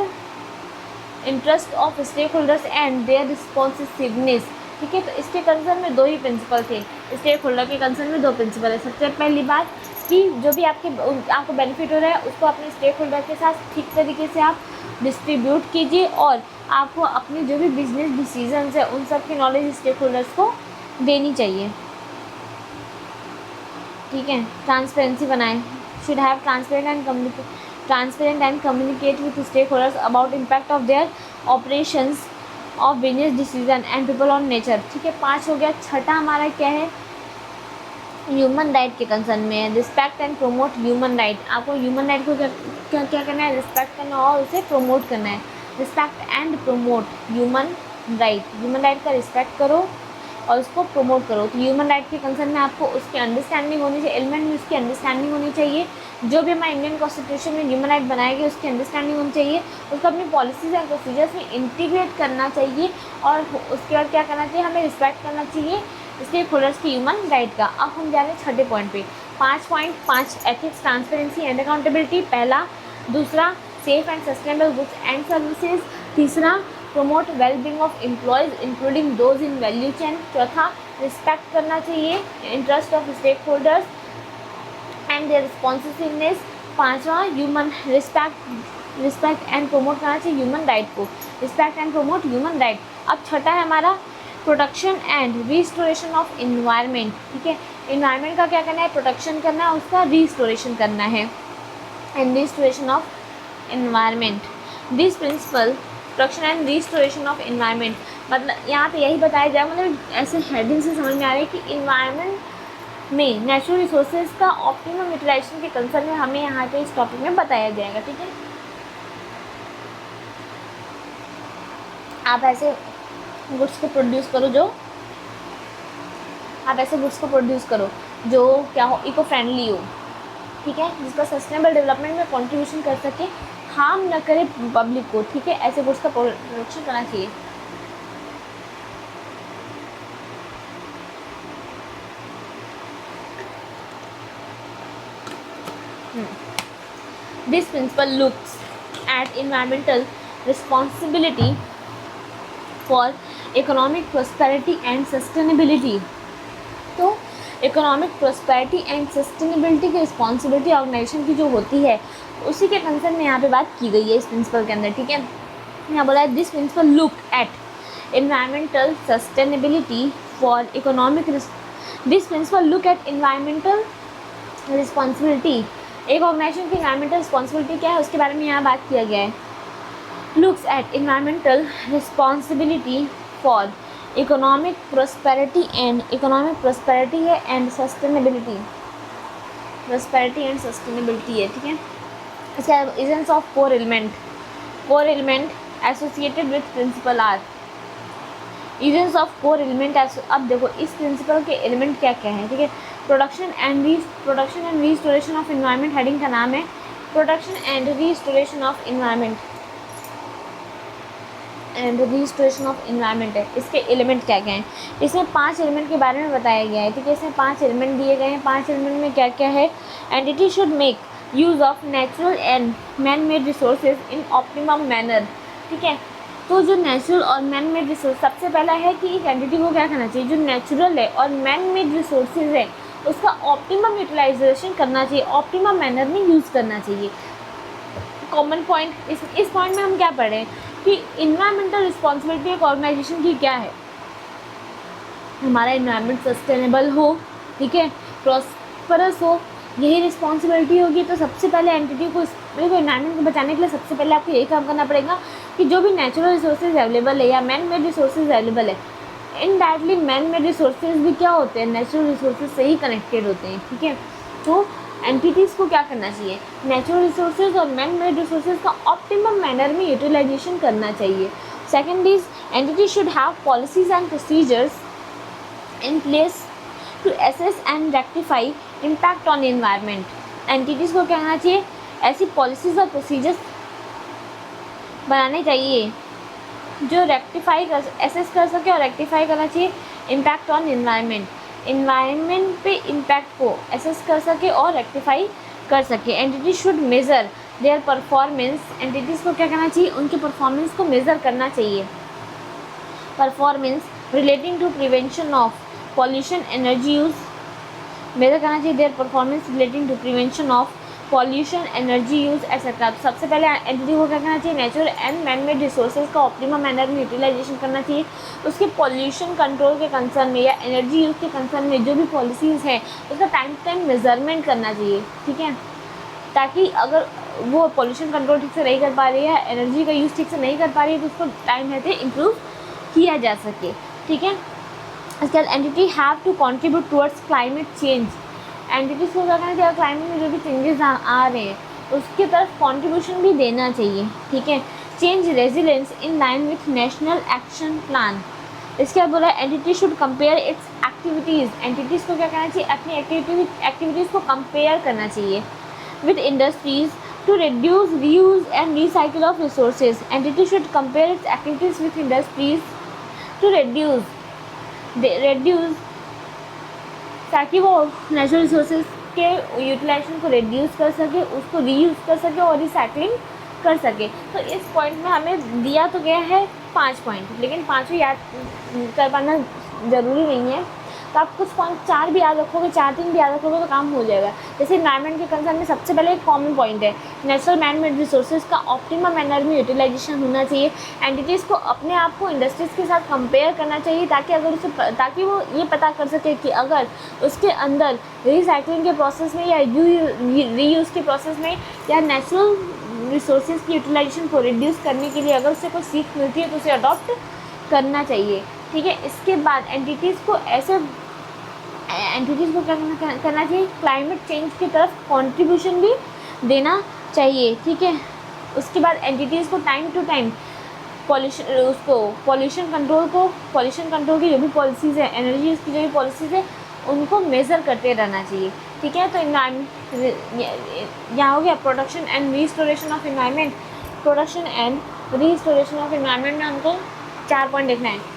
interest of stakeholders and their responsiveness. ठीक है। तो इसके कंसर्न में 2 ही प्रिंसिपल थे। स्टेक होल्डर के कंसर्न में 2 प्रिंसिपल है। सबसे पहली बात कि जो भी आपको बेनिफिट हो रहा है उसको अपने स्टेक होल्डर के साथ ठीक तरीके से आप डिस्ट्रीब्यूट कीजिए और आपको अपने जो भी बिजनेस डिसीजंस है उन सब की नॉलेज स्टेक होल्डर्स को देनी चाहिए। ठीक है। ट्रांसपेरेंसी बनाएं, should have transparent and communicate with stakeholders about impact of their operations of business decision and people on nature. ठीक है। 5 हो गया। छठा हमारा क्या है ह्यूमन राइट के कंसर्न में है respect and promote human right. आपको ह्यूमन राइट को क्या करना है रिस्पेक्ट करना और उसे प्रमोट करना है। Respect and promote human right का रिस्पेक्ट करो और उसको प्रमोट करो। तो ह्यूमन राइट के कंसर्न में आपको उसकी अंडरस्टैंडिंग होनी चाहिए, एलिमेंट में उसकी अंडरस्टैंडिंग होनी चाहिए। जो भी हमारे इंडियन कॉन्स्टिट्यूशन में ह्यूमन राइट बनाए गए उसकी अंडरस्टैंडिंग होनी चाहिए, उसको अपनी पॉलिसीज एंड प्रोसीजर्स में इंटीग्रेट करना चाहिए और उसके बाद क्या करना चाहिए हमें रिस्पेक्ट करना चाहिए स्टेक होल्डर्स की ह्यूमन राइट का। अब हम जा रहे हैं छठे पॉइंट पे 5.5 एथिक्स ट्रांसपेरेंसी एंड अकाउंटेबिलिटी। पहला। दूसरा safe and sustainable goods and services. तीसरा promote wellbeing of employees including those in value chain. चौथा रिस्पेक्ट करना चाहिए interest of stakeholders and their responsiveness. 5वां ह्यूमन रिस्पेक्ट एंड प्रमोट करना चाहिए human right को, respect and promote human right. अब छठा है हमारा protection and restoration of environment. ठीक है। इन्वायरमेंट का क्या करना है प्रोटेक्शन करना है, उसका रिस्टोरेशन करना है and restoration of environment. This principle protection and restoration of environment मतलब यहाँ पे यही बताया जाए मतलब ऐसे हेडिंग से समझ में आ रहा है कि इन्वायरमेंट में नेचुरल रिसोर्सेज का ऑप्टिमम यूटिलाइजेशन के कंसर्न में हमें यहाँ पे इस टॉपिक में बताया जाएगा। ठीक है। आप ऐसे गुड्स को प्रोड्यूस करो जो क्या हो इको फ्रेंडली हो। ठीक है। जिसका सस्टेनेबल डेवलपमेंट में कंट्रीब्यूशन कर सके, हार्म न करे पब्लिक को। ठीक है। ऐसे गुड्स का प्रोडक्शन करना चाहिए। This principle looks at environmental responsibility for economic prosperity and sustainability। तो इकोनॉमिक प्रोस्पेरिटी एंड सस्टेनेबिलिटी की रिस्पॉन्सिबिलिटी ऑर्गेनाइजेशन की जो होती है उसी के कंसर्न में यहाँ पे बात की गई है इस प्रिंसिपल के अंदर। ठीक है। यहाँ बोला है this principal look at environmental sustainability for economic this principle look at environmental responsibility. एक ऑर्गेनाइजेशन की एनवायरमेंटल रिस्पॉन्सिबिलिटी क्या है उसके बारे में यहाँ बात किया गया है। Looks at environmental responsibility for economic prosperity है एंड सस्टेनेबिलिटी है। ठीक है। इसका reasons of core element associated with principle are reasons of core element. अब देखो इस प्रिंसिपल के एलिमेंट क्या क्या है। ठीक है। Production and restoration of environment heading का नाम है production and restoration of environment है। इसके एलिमेंट क्या क्या हैं इसमें 5 एलिमेंट के बारे में बताया गया है। ठीक है। इसमें 5 एलिमेंट दिए गए हैं। 5 एलिमेंट में क्या क्या है entity should make use of natural and man made resources in optimum manner. ठीक है। तो जो नेचुरल और मैन मेड रिसोर्स सबसे पहला है कि एक एंटिटी को क्या करना चाहिए जो नेचुरल है और मैन मेड रिसोर्सेज है उसका ऑप्टिमम यूटिलाइजेशन करना चाहिए, ऑप्टिमम मैनर में यूज़ करना चाहिए। कॉमन पॉइंट इस पॉइंट में हम क्या पढ़ रहे हैं कि इन्वायरमेंटल रिस्पॉन्सिबिलिटी एक ऑर्गेनाइजेशन की क्या है हमारा इन्वायरमेंट सस्टेनेबल हो। ठीक है। प्रॉस्परस हो, यही रिस्पॉन्सिबिलिटी होगी। तो सबसे पहले एंटिटी को इन्वायरमेंट को बचाने के लिए सबसे पहले आपको यही काम करना पड़ेगा कि जो भी नेचुरल रिसोर्सेज अवेलेबल है या मैन मेड रिसोर्सेज अवेलेबल है, इनडायरेक्टली मैन मेड रिसोर्सेज भी क्या होते हैं नेचुरल रिसोर्सेज से ही कनेक्टेड होते हैं। ठीक है। तो एंटिटीज़ को क्या करना चाहिए नेचुरल रिसोर्सेज और मैन मेड रिसोर्सेज का ऑप्टिमम मैनर में यूटिलाइजेशन करना चाहिए। Second is entity should have policies and procedures in place to assess and rectify impact on environment. Entities को क्या करना चाहिए ऐसी पॉलिसीज और प्रोसीजर्स बनाने चाहिए जो रेक्टिफाई कर एसेस कर सके और रेक्टिफाई करना चाहिए इम्पैक्ट ऑन इन्वायरमेंट पे इम्पैक्ट को एसेस कर सके और रेक्टिफाई कर सके। Entity should measure their performance, entities को क्या करना चाहिए, उनके परफॉर्मेंस को मेज़र करना चाहिए। Performance relating to prevention of pollution, energy use, measure करना चाहिए their performance relating to prevention of pollution, energy use etcetera. तो सबसे पहले एंटिटी को क्या करना चाहिए, natural and man made resources का ऑप्टिमम मैनर में यूटिलाइजेशन करना चाहिए। उसके पॉल्यूशन कंट्रोल के कंसर्न में या एनर्जी यूज़ के कंसर्न में जो भी पॉलिसीज़ हैं उसका टाइम टू टाइम मेजरमेंट करना चाहिए, ठीक है, ताकि अगर वो पॉल्यूशन कंट्रोल ठीक से नहीं कर पा रही है, एनर्जी का यूज़ ठीक से नहीं कर पा रही है, तो उसको टाइम रहते इम्प्रूव किया जा सके, ठीक है। इसके बाद entity have to contribute towards climate change, entities को क्या करना चाहिए, क्लाइमेट में जो भी चेंजेस आ रहे हैं उसकी तरफ कंट्रीब्यूशन भी देना चाहिए, ठीक है। Change resilience in line with national action plan. इसके बाद बोला entity should compare its activities, entities को क्या करना चाहिए, अपनी एक्टिविटीज़ को कंपेयर करना चाहिए with industries to reduce reuse and recycle of resources. Entity should compare its activities with industries to reduce ताकि वो नेचुरल रिसोर्सेज के यूटिलाइजेशन को रिड्यूस कर सके, उसको रीयूज़ कर सके और रिसाइकलिंग कर सके। तो इस पॉइंट में हमें दिया तो गया है 5 पॉइंट, लेकिन 5 याद कर पाना ज़रूरी नहीं है। तो आप कुछ पॉइंट 4 भी याद रखोगे, 4-3 भी याद रखोगे तो काम हो जाएगा। जैसे एनवायरनमेंट के कंसर्न में सबसे पहले एक कॉमन पॉइंट है, नेचुरल मैन मेड रिसोर्सेज का ऑप्टिमम मैनर में यूटिलाइजेशन होना चाहिए। एंटिटीज़ को अपने आप को इंडस्ट्रीज़ के साथ कंपेयर करना चाहिए ताकि वो ये पता कर सके कि अगर उसके अंदर रिसाइकलिंग के प्रोसेस में या रीयूज़ के प्रोसेस में या नेचुरल रिसोर्सेज की यूटिलाइजेशन को रिड्यूस करने के लिए अगर उसे कोई सीख मिलती है तो उसे अडॉप्ट करना चाहिए, ठीक है। इसके बाद एंटिटीज़ को क्या करना चाहिए, क्लाइमेट चेंज की तरफ कंट्रीब्यूशन भी देना चाहिए, ठीक है। उसके बाद एंटिटीज़ को time to time pollution control की जो भी पॉलिसीज़ है, एनर्जी की जो भी पॉलिसीज़ है उनको मेज़र करते रहना चाहिए, ठीक है। तो यहाँ हो गया protection and restoration of environment. Protection and restoration of environment में हमको 4 पॉइंट देखना है।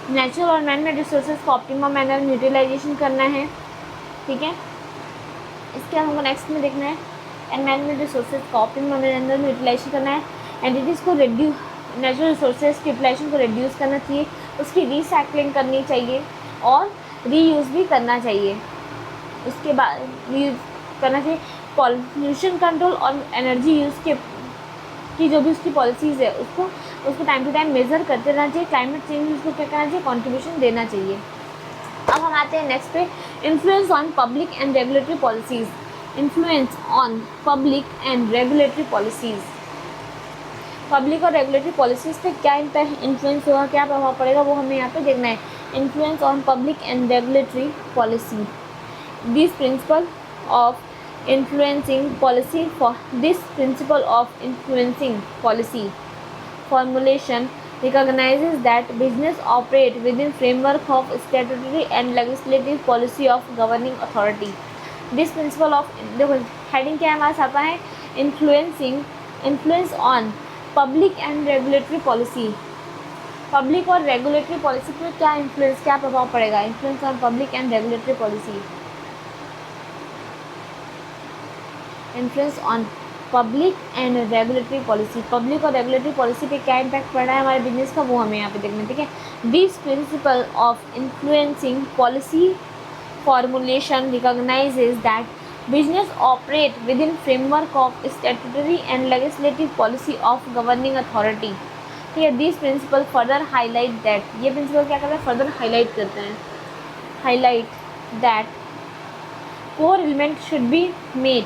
नेचुरल और मैन मेड रिसोर्सेज को ऑप्टिमम मैनर में यूटिलाइजेशन करना है, ठीक है। इसके बाद हमको नेक्स्ट में देखना है एंड मैन मेड रिसोर्सेज का ऑप्टिमम मैनर में यूटिलाइजेशन करना है। एंटिटीज़ को नेचुरल रिसोर्सेज की यूटिलाइजेशन को रिड्यूस करना चाहिए, उसकी रिसाइकलिंग करनी चाहिए और रीयूज़ भी करना चाहिए। उसके बाद रीयूज़ करना चाहिए, पॉल्यूशन कंट्रोल और एनर्जी यूज़ की जो भी उसकी पॉलिसीज़ है उसको टाइम टू टाइम मेज़र करते रहना चाहिए। क्लाइमेट चेंज उसको क्या करना चाहिए, कंट्रीब्यूशन देना चाहिए। अब हम आते हैं नेक्स्ट पे, influence on public and regulatory policies. Influence on public and regulatory policies, public और रेगुलेटरी पॉलिसीज़ पे क्या इन्फ्लुएंस होगा, क्या प्रभाव पड़ेगा, वो हमें यहाँ पे देखना है। Influence on public and regulatory policy, this principle of influencing policy formulation recognizes that business operate within framework of statutory and legislative policy of governing authority. This principle of, देखो हेडिंग क्या है हमारे साथ है, influence on public and regulatory policy। Public और regulatory policy पे क्या प्रभाव पड़ेगा, influence on public and regulatory policy. Influence on public and regulatory policy, public और रेगुलेटरी पॉलिसी पे क्या इम्पैक्ट पड़ रहा है हमारे बिजनेस का, वो हमें यहाँ पे देखना है, ठीक है। This principle of influencing policy formulation recognises that business operate with in framework of statutory and legislative policy of governing authority, ठीक है। This principal further highlight that, ये प्रिंसिपल क्या करता है, फर्दर हाईलाइट करते हैं, highlight that core element should be made,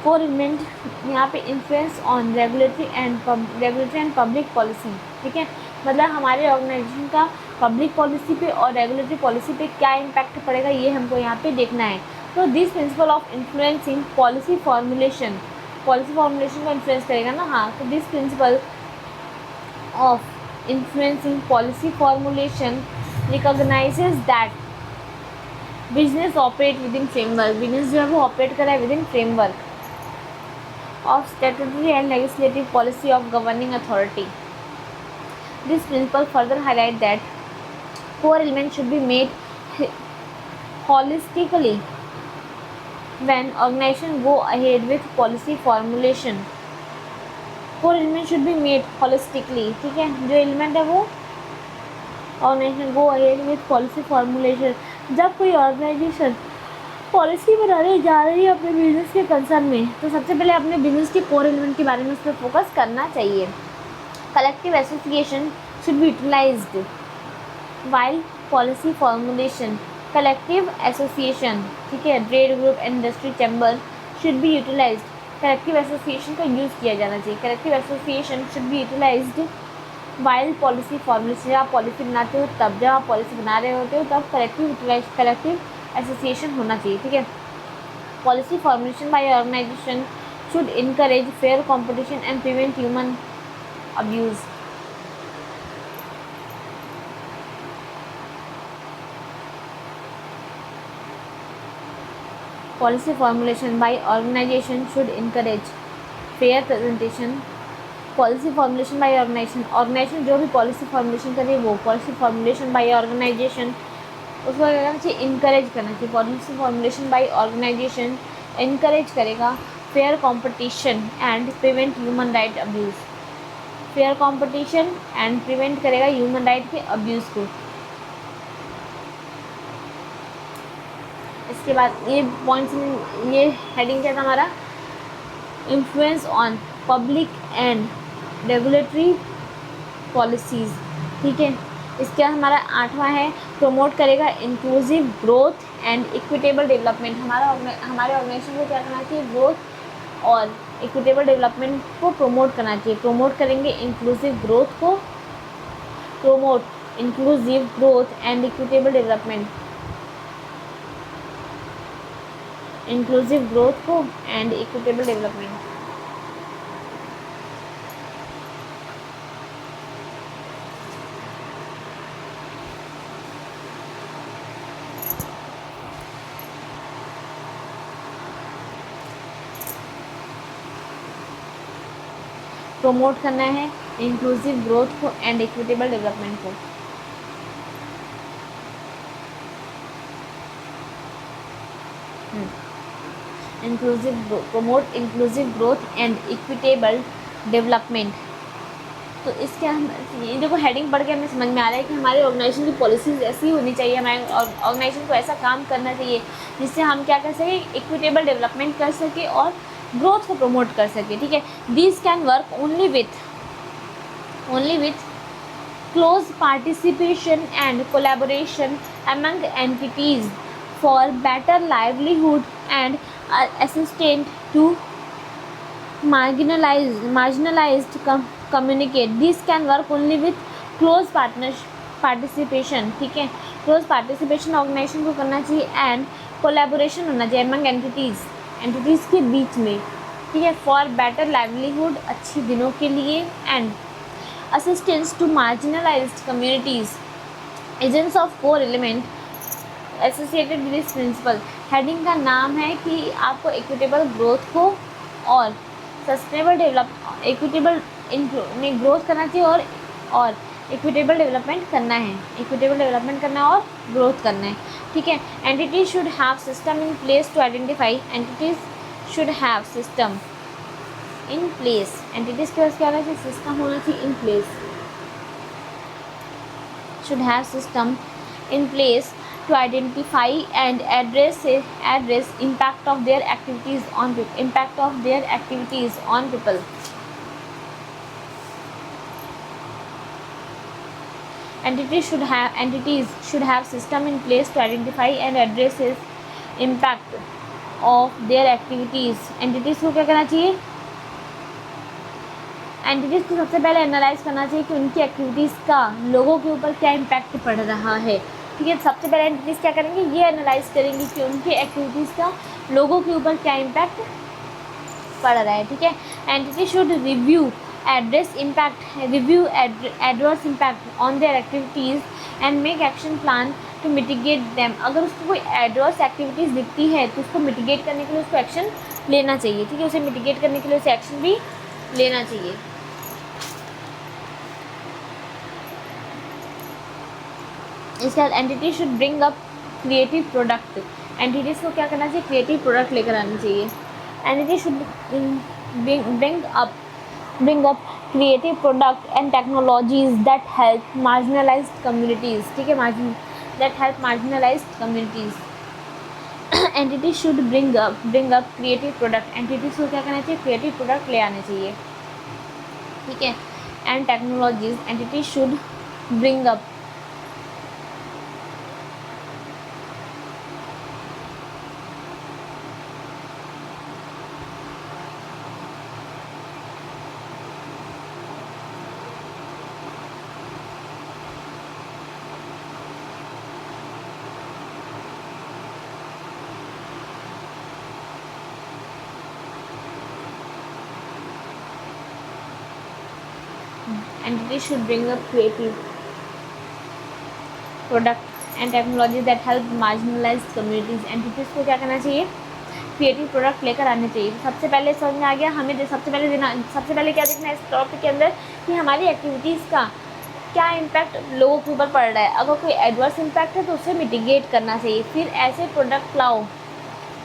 core element यहाँ पे influence on regulatory and public policy, ठीक है। मतलब हमारे ऑर्गेनाइजेशन का पब्लिक पॉलिसी पे और रेगुलेटरी पॉलिसी पे क्या इम्पैक्ट पड़ेगा, ये हमको यहाँ पे देखना है। तो this principle of influencing policy formulation को इन्फ्लुएंस करेगा ना, हाँ। तो this principle of influencing policy formulation recognises that business operate with in framework, business जो है वो ऑपरेट कर रहा है with in framework of statutory and legislative policy of governing authority, this principle further highlight that core elements should be made holistically when organization go ahead with policy formulation. core element should be made holistically, ठीक है, जो element है वो organisation go ahead with policy formulation. जब कोई organisation policy बनाने जा रही है अपने बिजनेस के कंसर्न में, तो सबसे पहले अपने बिजनेस के कोर एलिमेंट के बारे में उस पर फोकस करना चाहिए। Collective association should be utilised while policy formulation. Collective association, ठीक है, trade group and industry chamber should be utilised. Collective association का यूज़ किया जाना चाहिए। Collective association should be utilised while policy formulation. जब आप पॉलिसी बनाते हो तब, जब आप पॉलिसी बना रहे होते हो तब कलेक्टिव एसोसिएशन होना चाहिए, ठीक है। Policy formulation by organisation should encourage fair competition and prevent human abuse. Policy formulation by organisation should encourage fair presentation. Policy formulation by organisation जो भी पॉलिसी फॉर्मुलेशन करे वो पॉलिसी फॉर्मुलेशन बाय ऑर्गेनाइजेशन उसको क्या करना चाहिए, इनकरेज करना चाहिए। Policy formulation by organization encourage करेगा fair competition and prevent human right abuse. Fair competition and prevent करेगा ह्यूमन राइट के अब्यूज़ को। इसके बाद ये पॉइंट्स, ये हेडिंग क्या था हमारा, influence on public and regulatory policies, ठीक है। इसके बाद हमारा 8वां है, प्रमोट करेगा inclusive growth and equitable development. हमारे ऑर्गेनाइजेशन को क्या करना चाहिए, ग्रोथ और इक्विटेबल डेवलपमेंट को प्रमोट करना चाहिए। प्रमोट करेंगे इंक्लूसिव ग्रोथ को, promote inclusive growth and equitable development, inclusive growth को एंड इक्विटेबल डेवलपमेंट। प्रमोट करना है इंक्लूसिव ग्रोथ को एंड इक्विटेबल डेवलपमेंट को। Promote inclusive growth and equitable development. तो इसके हम ये देखो हेडिंग पढ़ के हमें समझ में आ रहा है कि हमारे ऑर्गेनाइजेशन की पॉलिसीज़ ऐसी होनी चाहिए, हमारे ऑर्गेनाइजेशन को ऐसा काम करना चाहिए जिससे हम क्या कर सकें, इक्विटेबल डेवलपमेंट कर सके और ग्रोथ को प्रमोट कर सके, ठीक है। This can work only with close participation and collaboration among entities for better livelihood and assistant to marginalized communicate. This can work only with close participation, ठीक है। close participation ऑर्गेनाइजेशन को करना चाहिए एंड कोलैबोरेशन होना चाहिए among entities के बीच में, ठीक है। फॉर बेटर लाइवलीहुड, अच्छी दिनों के लिए, and assistance to marginalised communities, agents of core element associated with this principle. Heading का नाम है कि आपको इक्विटेबल ग्रोथ को और सस्टेनेबल इक्विटेबल में ग्रोथ करना चाहिए और इक्विटेबल डेवलपमेंट करना है, इक्विटेबल डेवलपमेंट करना है और ग्रोथ करना है, ठीक है। Entities should have system in place to identify, entities should have system in place, entities के पास क्या होना चाहिए, सिस्टम होना चाहिए in place, should have system in place to identify and address impact of their activities on people. Entities should have system in place to identify and address impact of their activities. Entities को क्या करना चाहिए, entities को सबसे पहले analyse करना चाहिए कि उनकी एक्टिविटीज़ का लोगों के ऊपर क्या इम्पैक्ट पड़ रहा है, ठीक है। सबसे पहले एंटिटीज़ क्या करेंगे, ये एनालाइज करेंगे कि उनकी एक्टिविटीज़ का लोगों के ऊपर क्या इम्पैक्ट पड़ रहा है, ठीक है। Entity should review adverse impact on their activities and make action plan to mitigate them. अगर उसको कोई एडवर्स एक्टिविटीज़ दिखती है तो उसको मिटिगेट करने के लिए उसको एक्शन लेना चाहिए, ठीक है। उसे मिटिगेट करने के लिए उसे एक्शन भी लेना चाहिए। इसके बाद entity should bring up creative product, entities को क्या करना चाहिए, क्रिएटिव प्रोडक्ट लेकर आना चाहिए। Entity should bring up creative product and technologies that help marginalized communities, ठीक है, that help marginalized communities। Entity should bring up creative product, entities को क्या करना चाहिए, क्रिएटिव प्रोडक्ट ले आने चाहिए, ठीक है। And technologies, entity should bring up entity should bring up creative product and technology that help marginalized communities, entities को क्या करना चाहिए, क्रिएटिव प्रोडक्ट लेकर आने चाहिए। सबसे पहले समझ में आ गया, हमें सबसे पहले क्या देखना है इस टॉपिक के अंदर कि हमारी एक्टिविटीज़ का क्या इम्पैक्ट लोगों के ऊपर पड़ रहा है। अगर कोई एडवर्स इम्पैक्ट है तो उसे मिटिगेट करना चाहिए। फिर ऐसे प्रोडक्ट लाओ,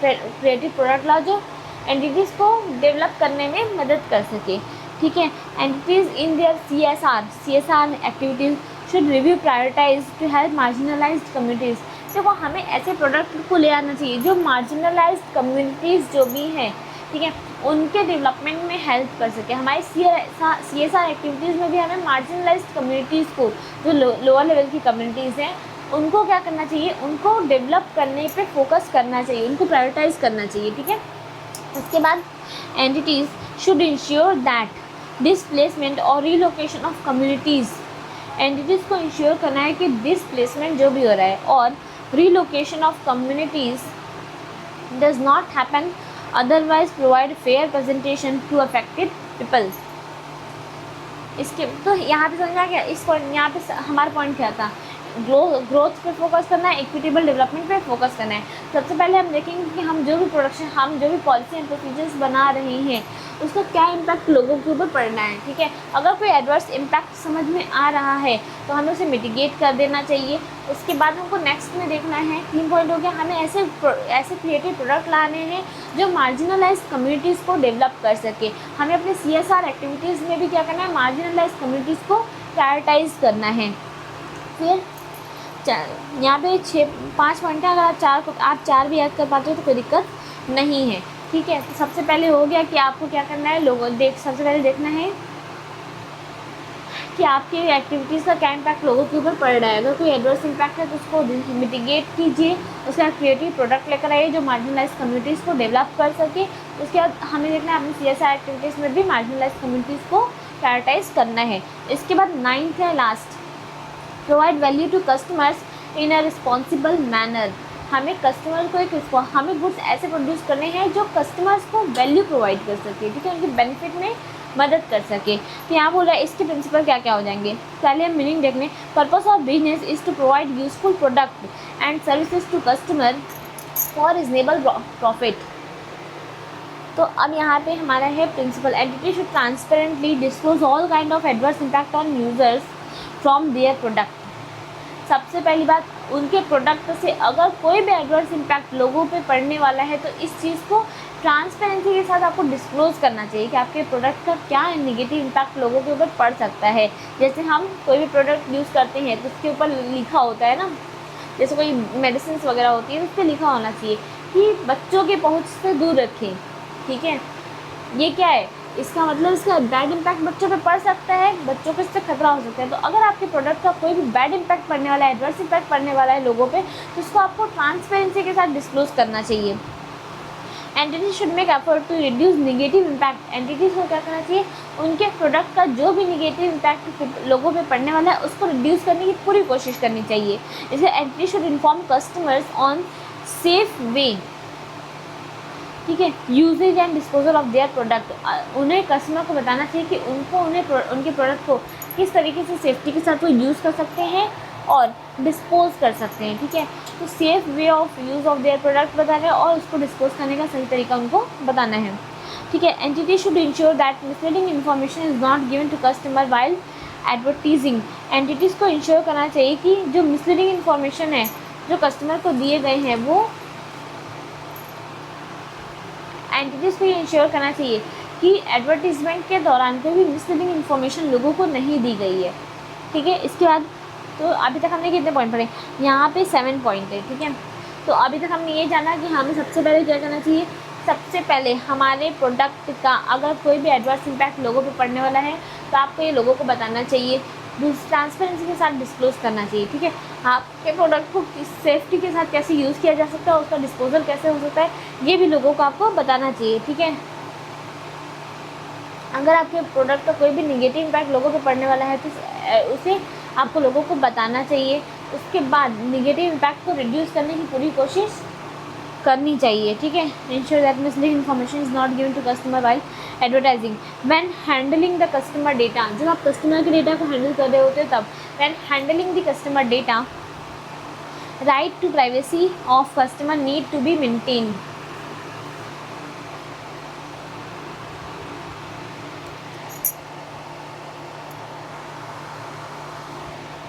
क्रिएटिव प्रोडक्ट लाओ जो एंटिटीज़ को डेवलप करने में मदद कर सके, ठीक है। Entities in their CSR activities should review prioritise to help marginalised communities. देखो हमें ऐसे प्रोडक्ट को ले आना चाहिए जो मार्जिनलाइज्ड कम्युनिटीज़ जो भी हैं, ठीक है, उनके डेवलपमेंट में हेल्प कर सके। हमारी CSR एक्टिविटीज़ में भी हमें मार्जिनलाइज्ड कम्युनिटीज़ को, जो लोअर लेवल की कम्युनिटीज़ हैं, उनको क्या करना चाहिए, उनको डेवलप करने पे फोकस करना चाहिए, उनको प्रायोरिटाइज करना चाहिए, ठीक है। उसके बाद entities should ensure that displacement और रीलोकेशन ऑफ कम्युनिटीज़, एंटिटीज़ को इंश्योर करना है कि डिसप्लेसमेंट जो भी हो रहा है और relocation of communities does not happen, otherwise provide fair presentation to affected people. इसके तो यहाँ पे समझ में आ गया, इस पॉइंट यहाँ पे हमारा पॉइंट क्या था, ग्रोथ पे फोकस करना है, इक्विटेबल डेवलपमेंट पे फोकस करना है। सबसे पहले हम देखेंगे कि हम जो भी पॉलिसी एंड प्रोसीजर्स बना रहे हैं उसका क्या इम्पैक्ट लोगों के ऊपर पड़ना है, ठीक है। अगर कोई एडवर्स इम्पैक्ट समझ में आ रहा है तो हमें उसे मिटिगेट कर देना चाहिए। उसके बाद हमको नेक्स्ट में देखना है, 3 पॉइंट हो गया, हमें ऐसे क्रिएटिव प्रोडक्ट लाने हैं जो मार्जिनलाइज कम्युनिटीज़ को डेवलप कर सके। हमें अपने CSR एक्टिविटीज़ में भी क्या करना है, मार्जिनलाइज कम्युनिटीज़ को प्रायोरिटाइज करना है। फिर यहाँ पे 5 पॉइंट है, अगर आप 4 भी याद कर पाते हो तो कोई दिक्कत नहीं है, ठीक है। तो सबसे पहले हो गया कि आपको क्या करना है, सबसे पहले देखना है कि आपकी एक्टिविटीज़ का क्या इम्पैक्ट लोगों के ऊपर पड़ रहा है। अगर कोई एडवर्स इम्पैक्ट है तो उसको मिटिगेट कीजिए, उसके बाद क्रिएटिव प्रोडक्ट लेकर आइए जो मार्जिनलाइज कम्युनिटीज़ को डेवलप कर सके। उसके बाद हमें देखना है अपनी CSR एक्टिविटीज़ में भी मार्जिनलाइज कम्युनिटीज़ को प्रायोरिटाइज करना है। इसके बाद 9th है last, provide value to customers in a responsible manner. हमें कस्टमर को हमें गुड्स ऐसे प्रोड्यूस करने हैं जो कस्टमर्स को वैल्यू प्रोवाइड कर सके, ठीक है, उनके बेनिफिट में मदद कर सके। तो यहाँ बोल रहा है इसके प्रिंसिपल क्या क्या हो जाएंगे। पहले हम मीनिंग देख लें, purpose of business is to provide useful product and services to customer for reasonable profit. तो अब यहाँ पे हमारा है principle, entity should transparently disclose all kind of adverse impact on users from their product. सबसे पहली बात, उनके प्रोडक्ट से अगर कोई भी एडवर्स इम्पैक्ट लोगों पे पड़ने वाला है तो इस चीज़ को ट्रांसपेरेंसी के साथ आपको डिस्क्लोज करना चाहिए कि आपके प्रोडक्ट का क्या नेगेटिव इम्पैक्ट लोगों के ऊपर पड़ सकता है। जैसे हम कोई भी प्रोडक्ट यूज़ करते हैं तो उसके ऊपर लिखा होता है ना, जैसे कोई मेडिसिन वगैरह होती है तो उस पर लिखा होना चाहिए कि बच्चों के पहुँच से दूर रखें, ठीक है। ये क्या है, इसका मतलब इसका बैड इम्पैक्ट बच्चों पे पड़ सकता है, बच्चों को इससे खतरा हो सकता है। तो अगर आपके प्रोडक्ट का कोई भी बैड इम्पैक्ट पड़ने वाला है, एडवर्स इम्पैक्ट पड़ने वाला है लोगों पे, तो उसको आपको ट्रांसपेरेंसी के साथ डिस्क्लोज करना चाहिए। Entity should make effort to reduce negative impact. Entities को क्या करना चाहिए, उनके प्रोडक्ट का जो भी निगेटिव इम्पैक्ट लोगों पे पड़ने वाला है उसको रिड्यूस करने की पूरी कोशिश करनी चाहिए। जैसे entity should inform customers on safe way, ठीक है, usages and disposal of their product. उन्हें कस्टमर को बताना चाहिए कि उनके प्रोडक्ट को किस तरीके से सेफ्टी के साथ वो यूज़ कर सकते हैं और डिस्पोज कर सकते हैं, ठीक है। तो safe way of use of their product बताना है और उसको डिस्पोज करने का सही तरीका उनको बताना है, ठीक है। Entity should ensure that misleading information is not given to customer while advertising entities को इंश्योर करना चाहिए कि जो मिसलीडिंग इन्फॉर्मेशन है जो कस्टमर को दिए गए हैं वो एंटिटीज़ को ये इंश्योर करना चाहिए कि एडवर्टीजमेंट के दौरान कोई भी मिसलीडिंग इन्फॉर्मेशन लोगों को नहीं दी गई है। ठीक है, इसके बाद तो अभी तक हमने कितने पॉइंट पढ़े, यहाँ पे 7 पॉइंट है। ठीक है, तो अभी तक हमने ये जाना कि हमें सबसे पहले क्या करना चाहिए, सबसे पहले हमारे प्रोडक्ट का अगर कोई भी एडवर्स इम्पैक्ट लोगों पे पड़ने वाला है तो आपको ये लोगों को बताना चाहिए, ट्रांसपेरेंसी के साथ डिस्क्लोज करना चाहिए। ठीक है, आपके प्रोडक्ट को सेफ्टी के साथ कैसे यूज़ किया जा सकता है, उसका डिस्पोजल कैसे हो सकता है, ये भी लोगों को आपको बताना चाहिए। ठीक है, अगर आपके प्रोडक्ट का कोई भी निगेटिव इम्पैक्ट लोगों पे पड़ने वाला है तो उसे आपको लोगों को बताना चाहिए। उसके बाद निगेटिव इम्पैक्ट को रिड्यूस करने की पूरी कोशिश करनी चाहिए। ठीक है, ensure that misleading information is not given to customer while advertising. When handling the customer data, जब आप कस्टमर के डेटा को हैंडल कर रहे होते हैं तब when handling the customer data right to privacy of customer need to be maintain.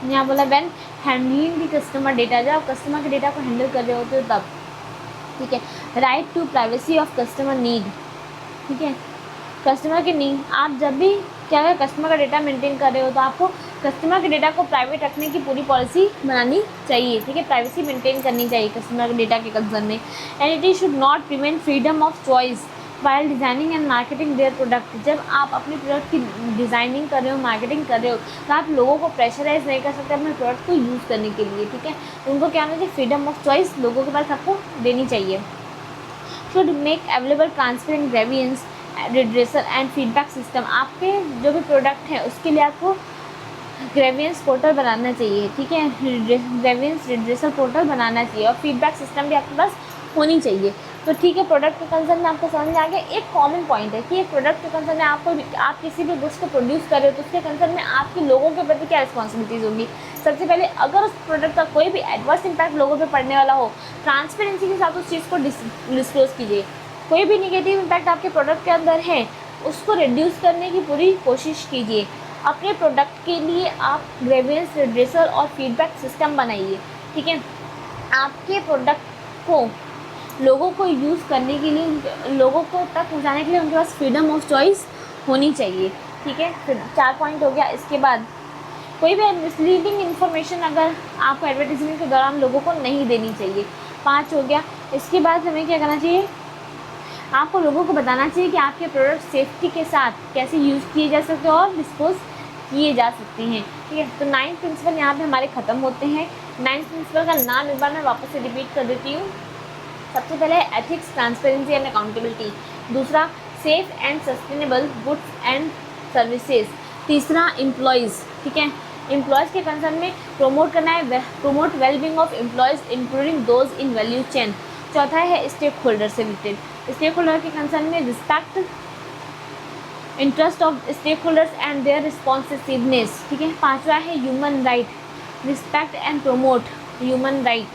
यहाँ बोला when handling the customer data, जब आप कस्टमर के डेटा को हैंडल कर रहे होते हो तब। ठीक है, right to privacy of customer need. ठीक है, कस्टमर की नीड, आप जब भी क्या है कस्टमर का डेटा मेंटेन कर रहे हो तो आपको कस्टमर के डेटा को प्राइवेट रखने की पूरी पॉलिसी बनानी चाहिए। ठीक है, प्राइवेसी मेंटेन करनी चाहिए कस्टमर के डेटा के कंसर्न में। And it should not prevent freedom of choice while designing and marketing their product. जब आप अपने प्रोडक्ट की डिज़ाइनिंग कर रहे हो, मार्केटिंग कर रहे हो तो आप लोगों को प्रेशराइज नहीं कर सकते अपने प्रोडक्ट को यूज़ करने के लिए। ठीक है, उनको क्या होना चाहिए, फ्रीडम ऑफ चॉइस लोगों के पास आपको देनी चाहिए। Should make available transparent grievance redressal and feedback system. आपके जो भी प्रोडक्ट है उसके लिए आपको ग्रेवियंस पोर्टल बनाना चाहिए। ठीक है, ग्रेवियंस रिड्रेसल पोर्टल बनाना चाहिए और फीडबैक सिस्टम भी आपके पास होनी चाहिए। तो ठीक है, प्रोडक्ट के कंसर्न में आपको समझ में आ गया। एक कॉमन पॉइंट है कि एक प्रोडक्ट के कंसर्न में आप किसी भी गुड्स को प्रोड्यूस कर रहे हो तो उसके कंसर्न में आपके लोगों के प्रति क्या रिस्पॉन्सिबिलिटीज़ होगी। सबसे पहले अगर उस प्रोडक्ट का कोई भी एडवर्स इम्पैक्ट लोगों पे पड़ने वाला हो, ट्रांसपेरेंसी के साथ उस चीज़ को डिस्क्लोज कीजिए। कोई भी निगेटिव इम्पैक्ट आपके प्रोडक्ट के अंदर है उसको रिड्यूस करने की पूरी कोशिश कीजिए। अपने प्रोडक्ट के लिए आप ग्रेवियंस रिड्रेसल और फीडबैक सिस्टम बनाइए। ठीक है, आपके प्रोडक्ट को लोगों को यूज़ करने के लिए, लोगों को तक पहुँचाने के लिए उनके पास फ्रीडम ऑफ चॉइस होनी चाहिए। ठीक है, फिर 4 पॉइंट हो गया। इसके बाद कोई भी मिसलीडिंग इन्फॉर्मेशन अगर आपको एडवर्टीजमेंट के दौरान लोगों को नहीं देनी चाहिए, 5 हो गया। इसके बाद हमें क्या करना चाहिए, आपको लोगों को बताना चाहिए कि आपके प्रोडक्ट सेफ्टी के साथ कैसे यूज़ किए जा सकते हैं और डिस्पोज किए जा सकते हैं। ठीक है, तो 9 प्रिंसिपल यहाँ पे हमारे ख़त्म होते हैं। 9 प्रिंसिपल का नाम एक बार मैं वापस से रिपीट कर देती हूँ। सबसे पहले एथिक्स, ट्रांसपेरेंसी एंड अकाउंटेबिलिटी। दूसरा, safe and sustainable goods and services. तीसरा, एम्प्लॉयज़। ठीक है, एम्प्लॉयज़ के कंसर्न में प्रमोट करना है, promote wellbeing of employees including those in value chain. चौथा है स्टेक होल्डर से रिलेटेड, स्टेक होल्डर के कंसर्न में respect interest of stakeholders and their responsiveness. ठीक है, पाँचवा है human right, respect and promote human right.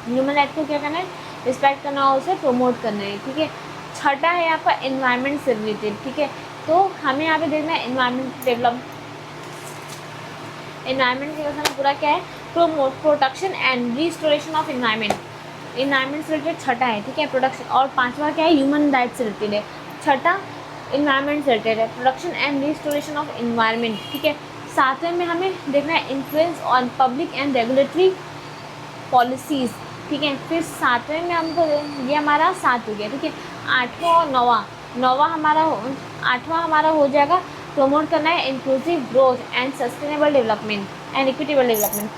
Human right को क्या करना है, रिस्पेक्ट करना और उसे प्रमोट करना है। ठीक है, छठा है आपका एनवायरनमेंट से रिलेटेड। ठीक है, तो हमें यहाँ पे देखना है एनवायरनमेंट डेवलप, एनवायरनमेंट के कंसर्न पूरा क्या है, promote protection and restoration of environment. Environment से रिलेटेड छठा है। ठीक है, प्रोडक्शन। और पांचवा क्या है, ह्यूमन राइट से रिलेटेड है। छठा एनवायरनमेंट से रिलेटेड है, production and restoration of environment. ठीक है, सातवें में हमें देखना है influence on public and regulatory policies. ठीक है, फिर सातवें में हमको ये हमारा 7 हो गया। ठीक है, आठवां और नौवां हमारा हो जाएगा प्रमोट करना है inclusive growth and sustainable development and equitable development.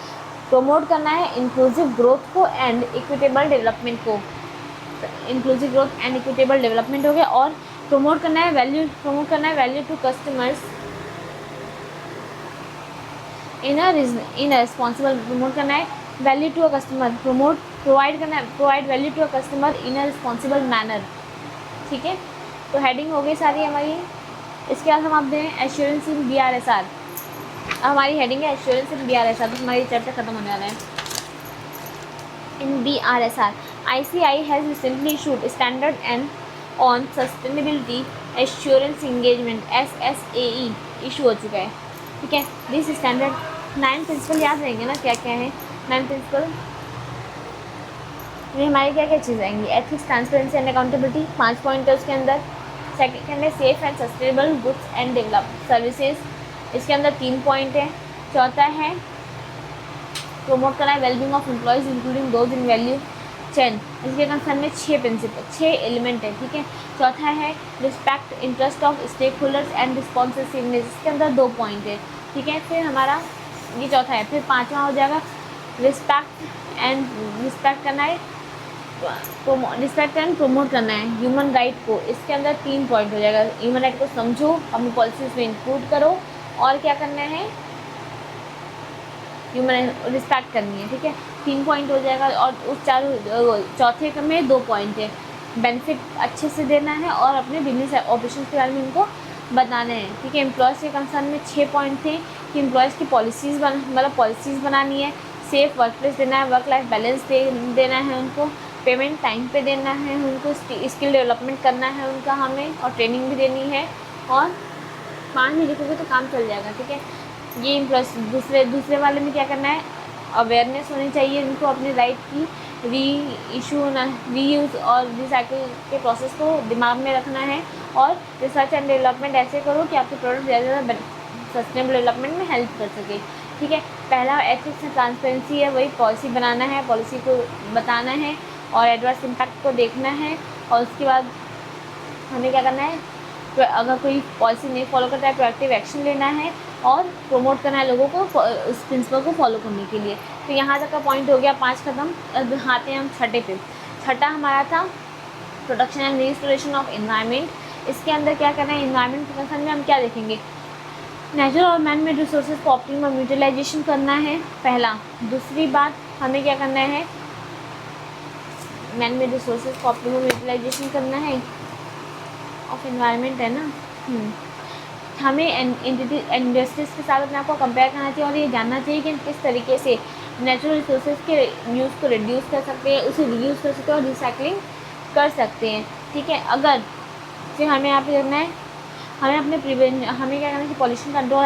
Promote करना है इंक्लूसिव ग्रोथ को एंड इक्विटेबल डेवलपमेंट को, inclusive growth and equitable development हो गया। और प्रमोट करना है value to customers in a responsible, promote करना है value to a customer, provide value to a customer in a responsible manner. ठीक है, तो हेडिंग हो गई सारी हमारी। इसके बाद हम आप दें एश्योरेंस इन BRSR। हमारी हेडिंग है एश्योरेंस इन BRSR, तो हमारी चर्चा खत्म होने वाला है। इन BRSR, ICI has recently issued standard and on sustainability assurance engagement, SSAE issue हो चुका है। ठीक है। दिस स्टैंडर्ड 9 प्रिंसिपल याद रहेंगे ना क्या क्या है 9 प्रिंसिपल, ये हमारी क्या क्या चीज़ें आएंगी, ethics, transparency and accountability, 5 point है उसके अंदर। सेकेंड है safe and sustainable goods and develop services, इसके अंदर 3 पॉइंट है। चौथा है प्रमोट करना है wellbeing of employees including those in value chain, इसके कंसर्न में 6 प्रिंसिपल 6 एलिमेंट है, ठीक है। चौथा है respect interest of stakeholders and responsiveness, इसके अंदर 2 पॉइंट है, ठीक है। फिर हमारा ये चौथा है। फिर पाँचवा हो जाएगा रिस्पेक्ट करना है, रिस्पेक्ट एंड प्रमोट करना है ह्यूमन राइट को, इसके अंदर 3 पॉइंट हो जाएगा। ह्यूमन राइट को समझो, अपनी पॉलिसीज में इंक्लूड करो, और क्या करना है, ह्यूमन रिस्पेक्ट करनी है, ठीक है। 3 पॉइंट हो जाएगा। और उस चौथे में 2 पॉइंट है, बेनिफिट अच्छे से देना है और अपने बिजनेस ऑपरेशन के बारे में उनको बताने हैं, ठीक है। एम्प्लॉयज़ के कंसर्न में 6 पॉइंट थे कि एम्प्लॉयज़ की पॉलिसीज़ पॉलिसीज़ बनानी है, सेफ वर्क प्लेस देना है, वर्क लाइफ बैलेंस देना है उनको, पेमेंट टाइम पे देना है उनको, स्किल डेवलपमेंट करना है उनका हमें, और ट्रेनिंग भी देनी है। और 5 में लिखोगे तो काम चल जाएगा, ठीक है। ये प्लस दूसरे वाले में क्या करना है, अवेयरनेस होनी चाहिए उनको अपने राइट की, रीयूज़ और रिसाइकिल के प्रोसेस को दिमाग में रखना है, और रिसर्च एंड डेवलपमेंट ऐसे करो कि आपके प्रोडक्ट ज़्यादा सस्टेनेबल डेवलपमेंट में हेल्प कर सके, ठीक है। पहला एथिक्स एंड ट्रांसपेरेंसी है, वही पॉलिसी बनाना है, पॉलिसी को बताना है और एडवर्स इम्पैक्ट को देखना है। और उसके बाद हमें क्या करना है, तो अगर कोई पॉलिसी नहीं फॉलो करता है प्रोएक्टिव एक्शन लेना है और प्रमोट करना है लोगों को उस प्रिंसिपल को फॉलो करने के लिए। तो यहाँ तक का पॉइंट हो गया 5 खत्म। अब आते हैं हम छठे पे। छठा हमारा था protection and restoration of environment. इसके अंदर क्या करना है, एनवायरनमेंट के कंसर्न में हम क्या देखेंगे, नेचुरल और मैन मेड रिसोर्सेज को ऑप्टिमम यूटिलाइजेशन करना है पहला। दूसरी बात हमें क्या करना है, मैन मेड रिसोर्सेज को ऑप्टिमम यूटिलाइजेशन करना है ऑफ एनवायरनमेंट है ना। हमें इंडस्ट्रीज के साथ अपने आप को कंपेयर करना चाहिए और ये जानना चाहिए कि किस तरीके से नेचुरल रिसोर्सेज के यूज़ को रिड्यूस कर सकते हैं, उसे रीयूज़ कर सकते हैं और रिसाइकलिंग कर सकते हैं, ठीक है। अगर फिर हमें यहाँ पे करना है, हमें क्या करना है कि पॉल्यूशन कंट्रोल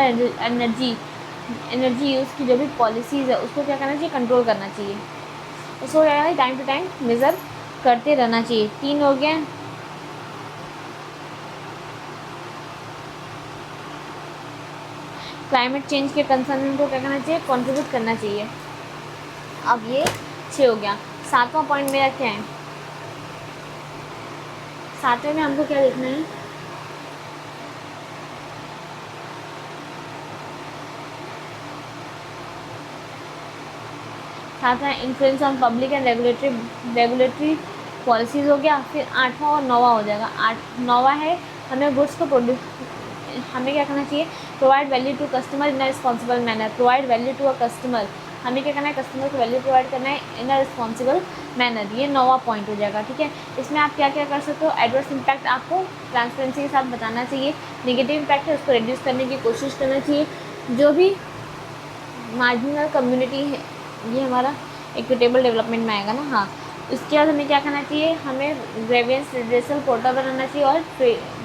एनर्जी यूज़ की जो भी पॉलिसीज़ है उसको क्या करना चाहिए, कंट्रोल करना चाहिए। उसको क्या करना है, टाइम टू टाइम मेज़र करते रहना चाहिए। 3 हो गया। क्लाइमेट चेंज के कंसर्न को क्या करना चाहिए, कंट्रीब्यूट करना चाहिए। अब ये 6 हो गया। 7वां पॉइंट मेरा क्या है, 7वें में हमको क्या देखना है, सातवां influence on public and regulatory policies हो गया। फिर 8वां और 9वां हो जाएगा। 9वां है हमें गुड्स को हमें क्या करना चाहिए, provide value to customer in a responsible manner. Provide value to a customer, हमें क्या करना है, कस्टमर को वैल्यू प्रोवाइड करना है इन अ रिस्पॉन्सिबल मैनर। ये 9वां पॉइंट हो जाएगा, ठीक है। इसमें आप क्या क्या कर सकते हो, एडवर्स इम्पैक्ट आपको ट्रांसपेरेंसी के साथ बताना चाहिए, नेगेटिव इम्पैक्ट है उसको रिड्यूस करने की कोशिश करना चाहिए। जो भी मार्जिनल कम्युनिटी है, ये हमारा इक्विटेबल डेवलपमेंट में आएगा ना, हाँ। उसके बाद हमें क्या करना चाहिए, हमें ग्रेवियंस रिड्रेसल पोर्टल बनाना चाहिए और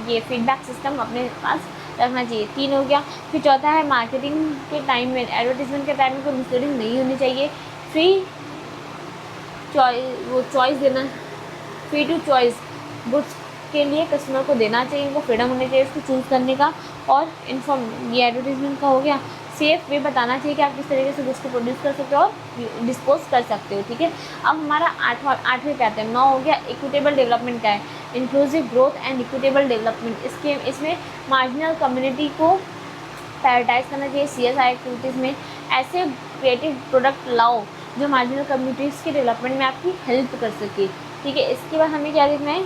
ये फीडबैक सिस्टम अपने पास रखना चाहिए। 3 हो गया। फिर चौथा है मार्केटिंग के टाइम में, एडवर्टीजमेंट के टाइम में कोई मिसलीडिंग नहीं होनी चाहिए। फ्री चॉइस देना, फ्री टू चॉइस गुड्स के लिए कस्टमर को देना चाहिए, उनको फ्रीडम होनी चाहिए उसको चूज़ करने का। और ये एडवर्टीजमेंट का हो गया। सेफ वे बताना चाहिए कि आप किस तरीके से गुड्स को प्रोड्यूस कर सकते हो और डिस्पोज कर सकते हो, ठीक है। अब हमारा 8वें पे आते हैं। 9 हो गया। इक्विटेबल डेवलपमेंट का है, inclusive growth and equitable development. इसमें मार्जिनल कम्युनिटी को प्रायोरिटाइज करना चाहिए CSR एक्टिविटीज़ में। ऐसे क्रिएटिव प्रोडक्ट लाओ जो मार्जिनल कम्युनिटीज़ के डेवलपमेंट में आपकी हेल्प कर सके, ठीक है। इसके बाद हमें क्या देखना है,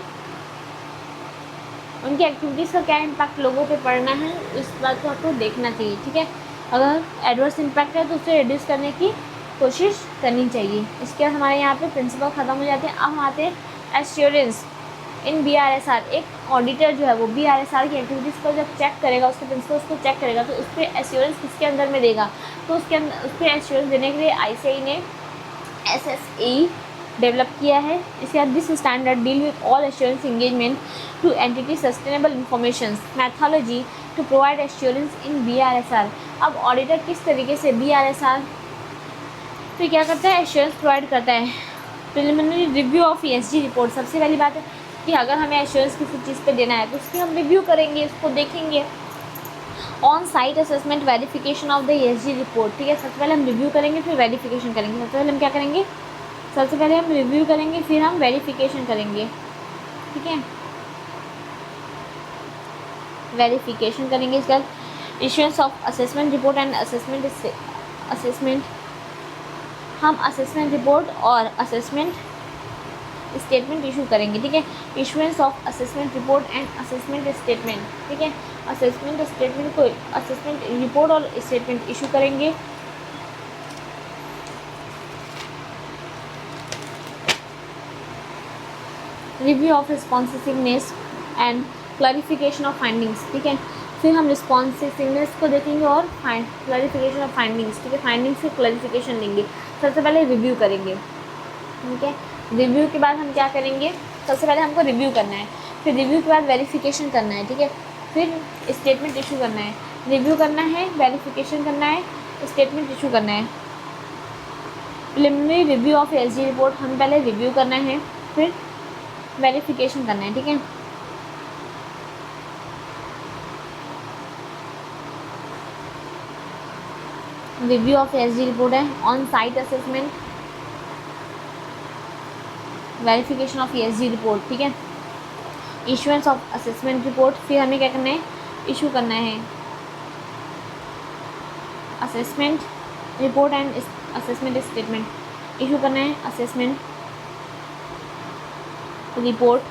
उनकी एक्टिविटीज़ का क्या इम्पैक्ट लोगों पे पड़ना है, इस बात को आपको देखना चाहिए, ठीक है। अगर एडवर्स इम्पैक्ट है तो उसे रिड्यूस करने की कोशिश करनी चाहिए। इसके बाद हमारे यहाँ पे प्रिंसिपल ख़त्म हो जाते हैं। अब हम आते हैं एश्योरेंस इन BRSR। एक ऑडिटर जो है वो BRSR की एक्टिविटीज़ को जब चेक करेगा, उसके प्रिंसिपल्स को चेक करेगा, तो उस पर एश्योरेंस किसके अंदर में देगा, तो उस पर एश्योरेंस देने के लिए ICAI ने SSAE डेवलप किया है। इसके बाद this standard deal with all assurance engagement to entity sustainable information methodology to provide assurance in BRSR। अब ऑडिटर किस तरीके से BRSR तो क्या करता है, एश्योरेंस प्रोवाइड करता है। Preliminary review of ESG report, सबसे पहली बात है कि अगर हमें एश्योरेंस किसी चीज़ पे देना है तो उसकी हम रिव्यू करेंगे, उसको देखेंगे। On site assessment verification of the ESG report, ठीक है। सबसे पहले हम रिव्यू करेंगे फिर वेरिफिकेशन करेंगे। सबसे पहले हम क्या करेंगे, सबसे पहले हम रिव्यू करेंगे फिर हम वेरिफिकेशन करेंगे, ठीक है। वेरिफिकेशन करेंगे। इसके बाद issuance of assessment report and assessment हम असेसमेंट रिपोर्ट और असेसमेंट स्टेटमेंट इशू करेंगे, ठीक है। Issuance of assessment report and assessment statement, ठीक है। असेसमेंट स्टेटमेंट को असेसमेंट रिपोर्ट और स्टेटमेंट इशू करेंगे। Review of responsiveness and clarification of findings, ठीक है। फिर हम रिस्पॉन्सिवनेस को देखेंगे और क्लैरिफिकेशन ऑफ फाइंडिंग्स, ठीक है। फाइंडिंग्स से क्लैरिफिकेशन लेंगे। सबसे पहले रिव्यू करेंगे, ठीक है। रिव्यू के बाद हम क्या करेंगे, सबसे पहले हमको रिव्यू करना है, फिर रिव्यू के बाद वेरिफिकेशन करना है, ठीक है। फिर स्टेटमेंट इशू करना है, रिव्यू करना है, वेरिफिकेशन करना है, स्टेटमेंट इशू करना है। Preliminary review of ESG report हम पहले रिव्यू करना है फिर वेरिफिकेशन करना है, ठीक है। रिव्यू ऑफ ESG रिपोर्ट है on site assessment verification of ESG report, ठीक है। इशुएंस ऑफ असेसमेंट रिपोर्ट, फिर हमें क्या करना है, इशू करना है assessment report and assessment statement issue करना है। Assessment report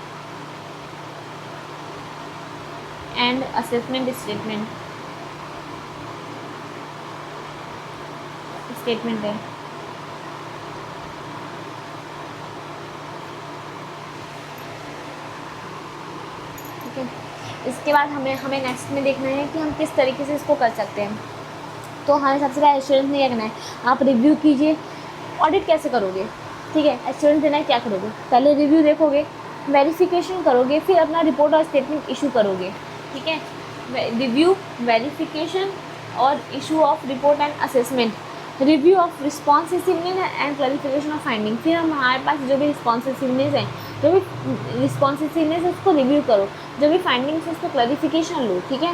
and assessment statement है, ठीक है। इसके बाद हमें नेक्स्ट में देखना है कि हम किस तरीके से इसको कर सकते हैं। तो हमें सबसे पहले एश्योरेंस नहीं करना है, आप रिव्यू कीजिए। ऑडिट कैसे करोगे, ठीक है। एश्योरेंस देना है, क्या करोगे, पहले रिव्यू देखोगे, वेरिफिकेशन करोगे, फिर अपना रिपोर्ट और स्टेटमेंट इशू करोगे, ठीक है। रिव्यू, वेरिफिकेशन और issue of report and assessment. Review of responsiveness and clarification of finding, फिर हमारे पास जो भी रिस्पॉन्सिवनेस है, जो भी रिस्पॉन्सिवनेस है उसको रिव्यू करो, जो भी फाइंडिंग्स है उसको क्लैरिफिकेशन लो, ठीक है।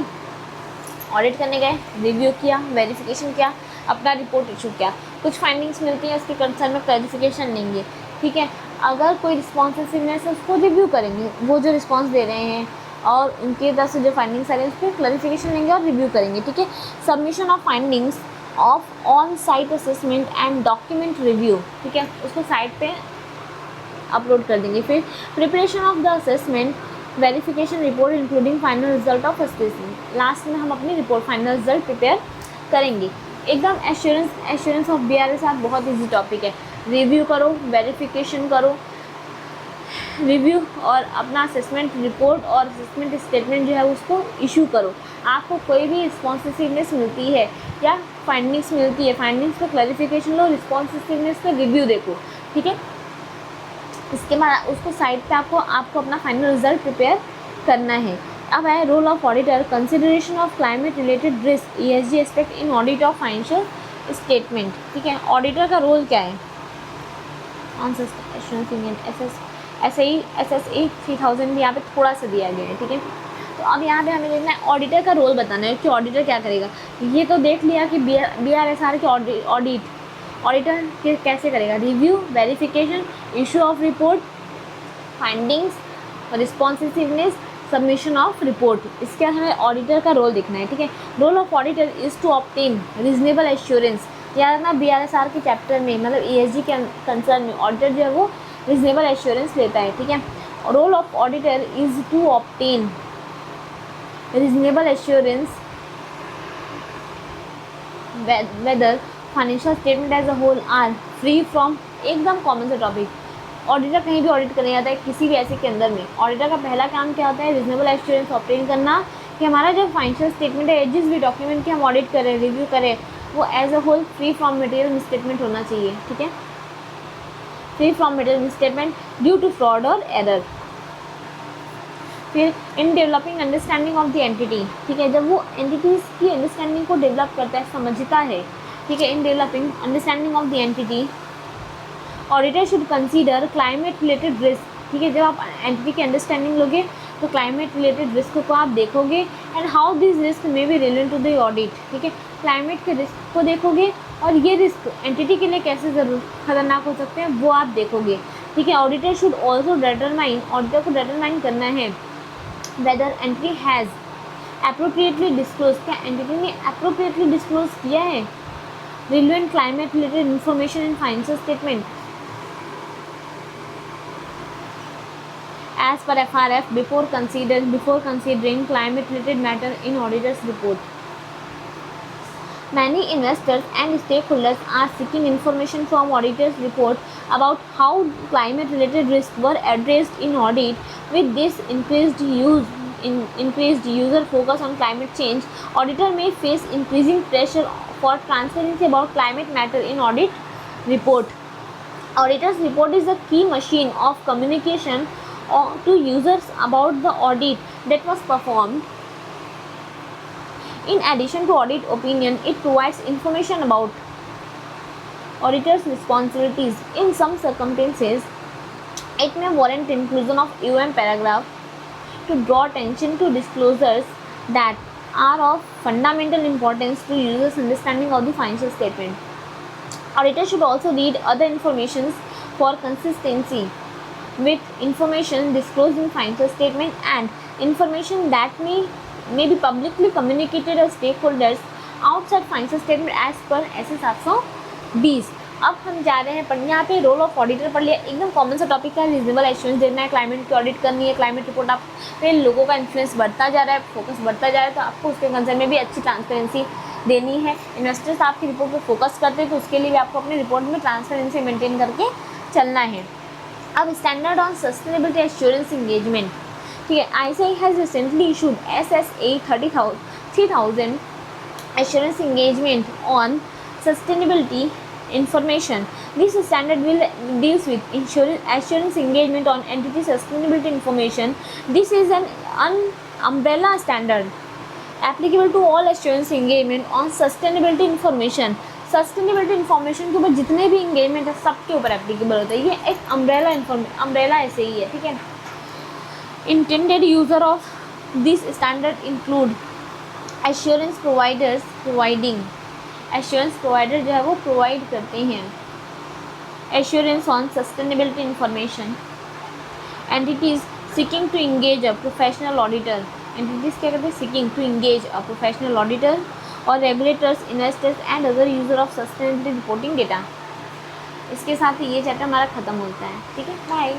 ऑडिट करने गए, रिव्यू किया, वेरिफिकेशन किया, अपना रिपोर्ट इशू किया, कुछ फाइंडिंग्स मिलती हैं उसके कंसर्न में क्लैरिफिकेशन लेंगे, ठीक है। अगर कोई रिस्पॉन्सिवनेस है उसको रिव्यू करेंगे, वो जो रिस्पॉन्स दे रहे हैं और उनकी तरफ से जो फाइंडिंग्स आ रही है उस पर क्लैरिफिकेशन लेंगे और रिव्यू करेंगे, ठीक है। Submission of findings of on site assessment and document review, ठीक है, उसको साइट पे अपलोड कर देंगे। फिर preparation of the assessment verification report including final result of assessment, last में हम अपनी रिपोर्ट फाइनल रिजल्ट प्रिपेयर करेंगे। एकदम एश्योरेंस ऑफ BRSR बहुत ईजी टॉपिक है। रिव्यू करो, वेरिफिकेशन करो, रिव्यू और अपना असेसमेंट रिपोर्ट और असेसमेंट स्टेटमेंट जो है उसको इशू करो। आपको कोई भी रिस्पॉन्सिवनेस मिलती है या फाइंडिंग्स मिलती है, फाइंडिंग्स पर क्लैरिफिकेशन लो, रिस्पॉन्सिवनेस पर रिव्यू देखो, ठीक है। इसके बाद उसको साइड पे आपको अपना फाइनल रिजल्ट प्रिपेयर करना है। अब है role of auditor, consideration of climate related risk ESG aspect in audit of financial statement, ठीक है। ऑडिटर का रोल क्या है, SSE 3000 भी यहाँ पे थोड़ा सा दिया गया है, ठीक है। तो अब यहाँ पे हमें देखना है ऑडिटर का रोल बताना है कि ऑडिटर क्या करेगा। ये तो देख लिया कि BRSR के ऑडिटर कैसे करेगा, review, verification, issue of report, findings, responsiveness, submission of report. इसके बाद हमें ऑडिटर का रोल देखना है, ठीक है। Role of auditor is to obtain reasonable assurance, याद रखना BRSR के चैप्टर में मतलब ESG के कंसर्न में ऑडिटर जो है वो रीजनेबल एश्योरेंस लेता है, ठीक है। Role of auditor is to obtain reasonable assurance whether financial statement as a whole are free from, एकदम कॉमन सा टॉपिक। ऑडिटर कहीं भी ऑडिट करने जाता है किसी भी ऐसे के अंदर में, ऑडिटर का पहला काम क्या होता है, रीजनेबल एश्योरेंस ऑब्टेन करना कि हमारा जो फाइनेंशियल स्टेटमेंट है, जिस भी डॉक्यूमेंट की हम ऑडिट करें, रिव्यू करें, वो as a whole free from material misstatement होना चाहिए, ठीक है। Free from material misstatement due to fraud और एरर। फिर in developing understanding of the entity, ठीक है, जब वो एंटिटीज़ की अंडरस्टैंडिंग को डेवलप करता है, समझता है, ठीक है, इन developing understanding of the entity auditor should consider climate related risk, ठीक है, जब आप एंटिटी की अंडरस्टैंडिंग लोगे तो क्लाइमेट रिलेटेड रिस्क को आप देखोगे and how this risk may be related to the audit, ठीक है, क्लाइमेट के रिस्क को देखोगे और ये रिस्क एंटिटी के लिए कैसे ज़रूर खतरनाक हो सकते हैं वो आप देखोगे, ठीक है। Auditor should also determine, auditor को डिटरमाइन करना है whether entity has appropriately disclose, क्या एंटिटी ने अप्रोप्रिएटली डिस्क्लोज किया है relevant climate related information in financial statement as per FRF before considering climate related matter in auditor's report. Many investors and stakeholders are seeking information from auditor's report about how climate related risks were addressed in audit. With this increased user focus on climate change, auditor may face increasing pressure for transparency about climate matter in audit report. Auditor's report is a key machine of communication to users about the audit that was performed. In addition to audit opinion, it provides information about auditor's responsibilities. In some circumstances, it may warrant inclusion of UM paragraph to draw attention to disclosures that are of fundamental importance to users' understanding of the financial statement. Auditor should also read other informations for consistency with information disclosed in financial statement and information that may be publicly communicated to stakeholders outside financial statement as per SS 720। अब हम जा रहे हैं पढ़ने, यहाँ पे role of auditor पढ़ लिया, एकदम कॉमन सा टॉपिक है, रीजनेबल एश्योरेंस देना है, क्लाइमेट की ऑडिट करनी है, क्लाइमेट रिपोर्ट आप पे लोगों का इन्फ्लुएंस बढ़ता जा रहा है, फोकस बढ़ता जा रहा है, तो आपको उसके कंसर्न में भी अच्छी ट्रांसपेरेंसी देनी है। इन्वेस्टर्स आपकी रिपोर्ट पर फोकस करते हैं तो उसके लिए भी आपको अपनी रिपोर्ट में ट्रांसपेरेंसी मेंटेन करके चलना है। अब standard on sustainability assurance engagement, ठीक है, ICAI has recently issued SSA 3000 assurance engagement on sustainability information. This standard will deals with assurance engagement on entity sustainability information. This is an umbrella standard applicable to all assurance engagement on sustainability information. Sustainability information के ऊपर जितने भी engagement है सबके ऊपर applicable होता है, ये एक अम्ब्रेला ऐसे ही है, ठीक है। Intended user of this standard include assurance providers providing, assurance provider जो है वो प्रोवाइड करते हैं assurance on sustainability information, entities seeking to engage a professional auditor, entities क्या करते हैं, seeking to engage a professional auditor और regulators, investors and other user of sustainability reporting data. इसके साथ ही ये चैप्टर हमारा ख़त्म होता है, ठीक है, बाय।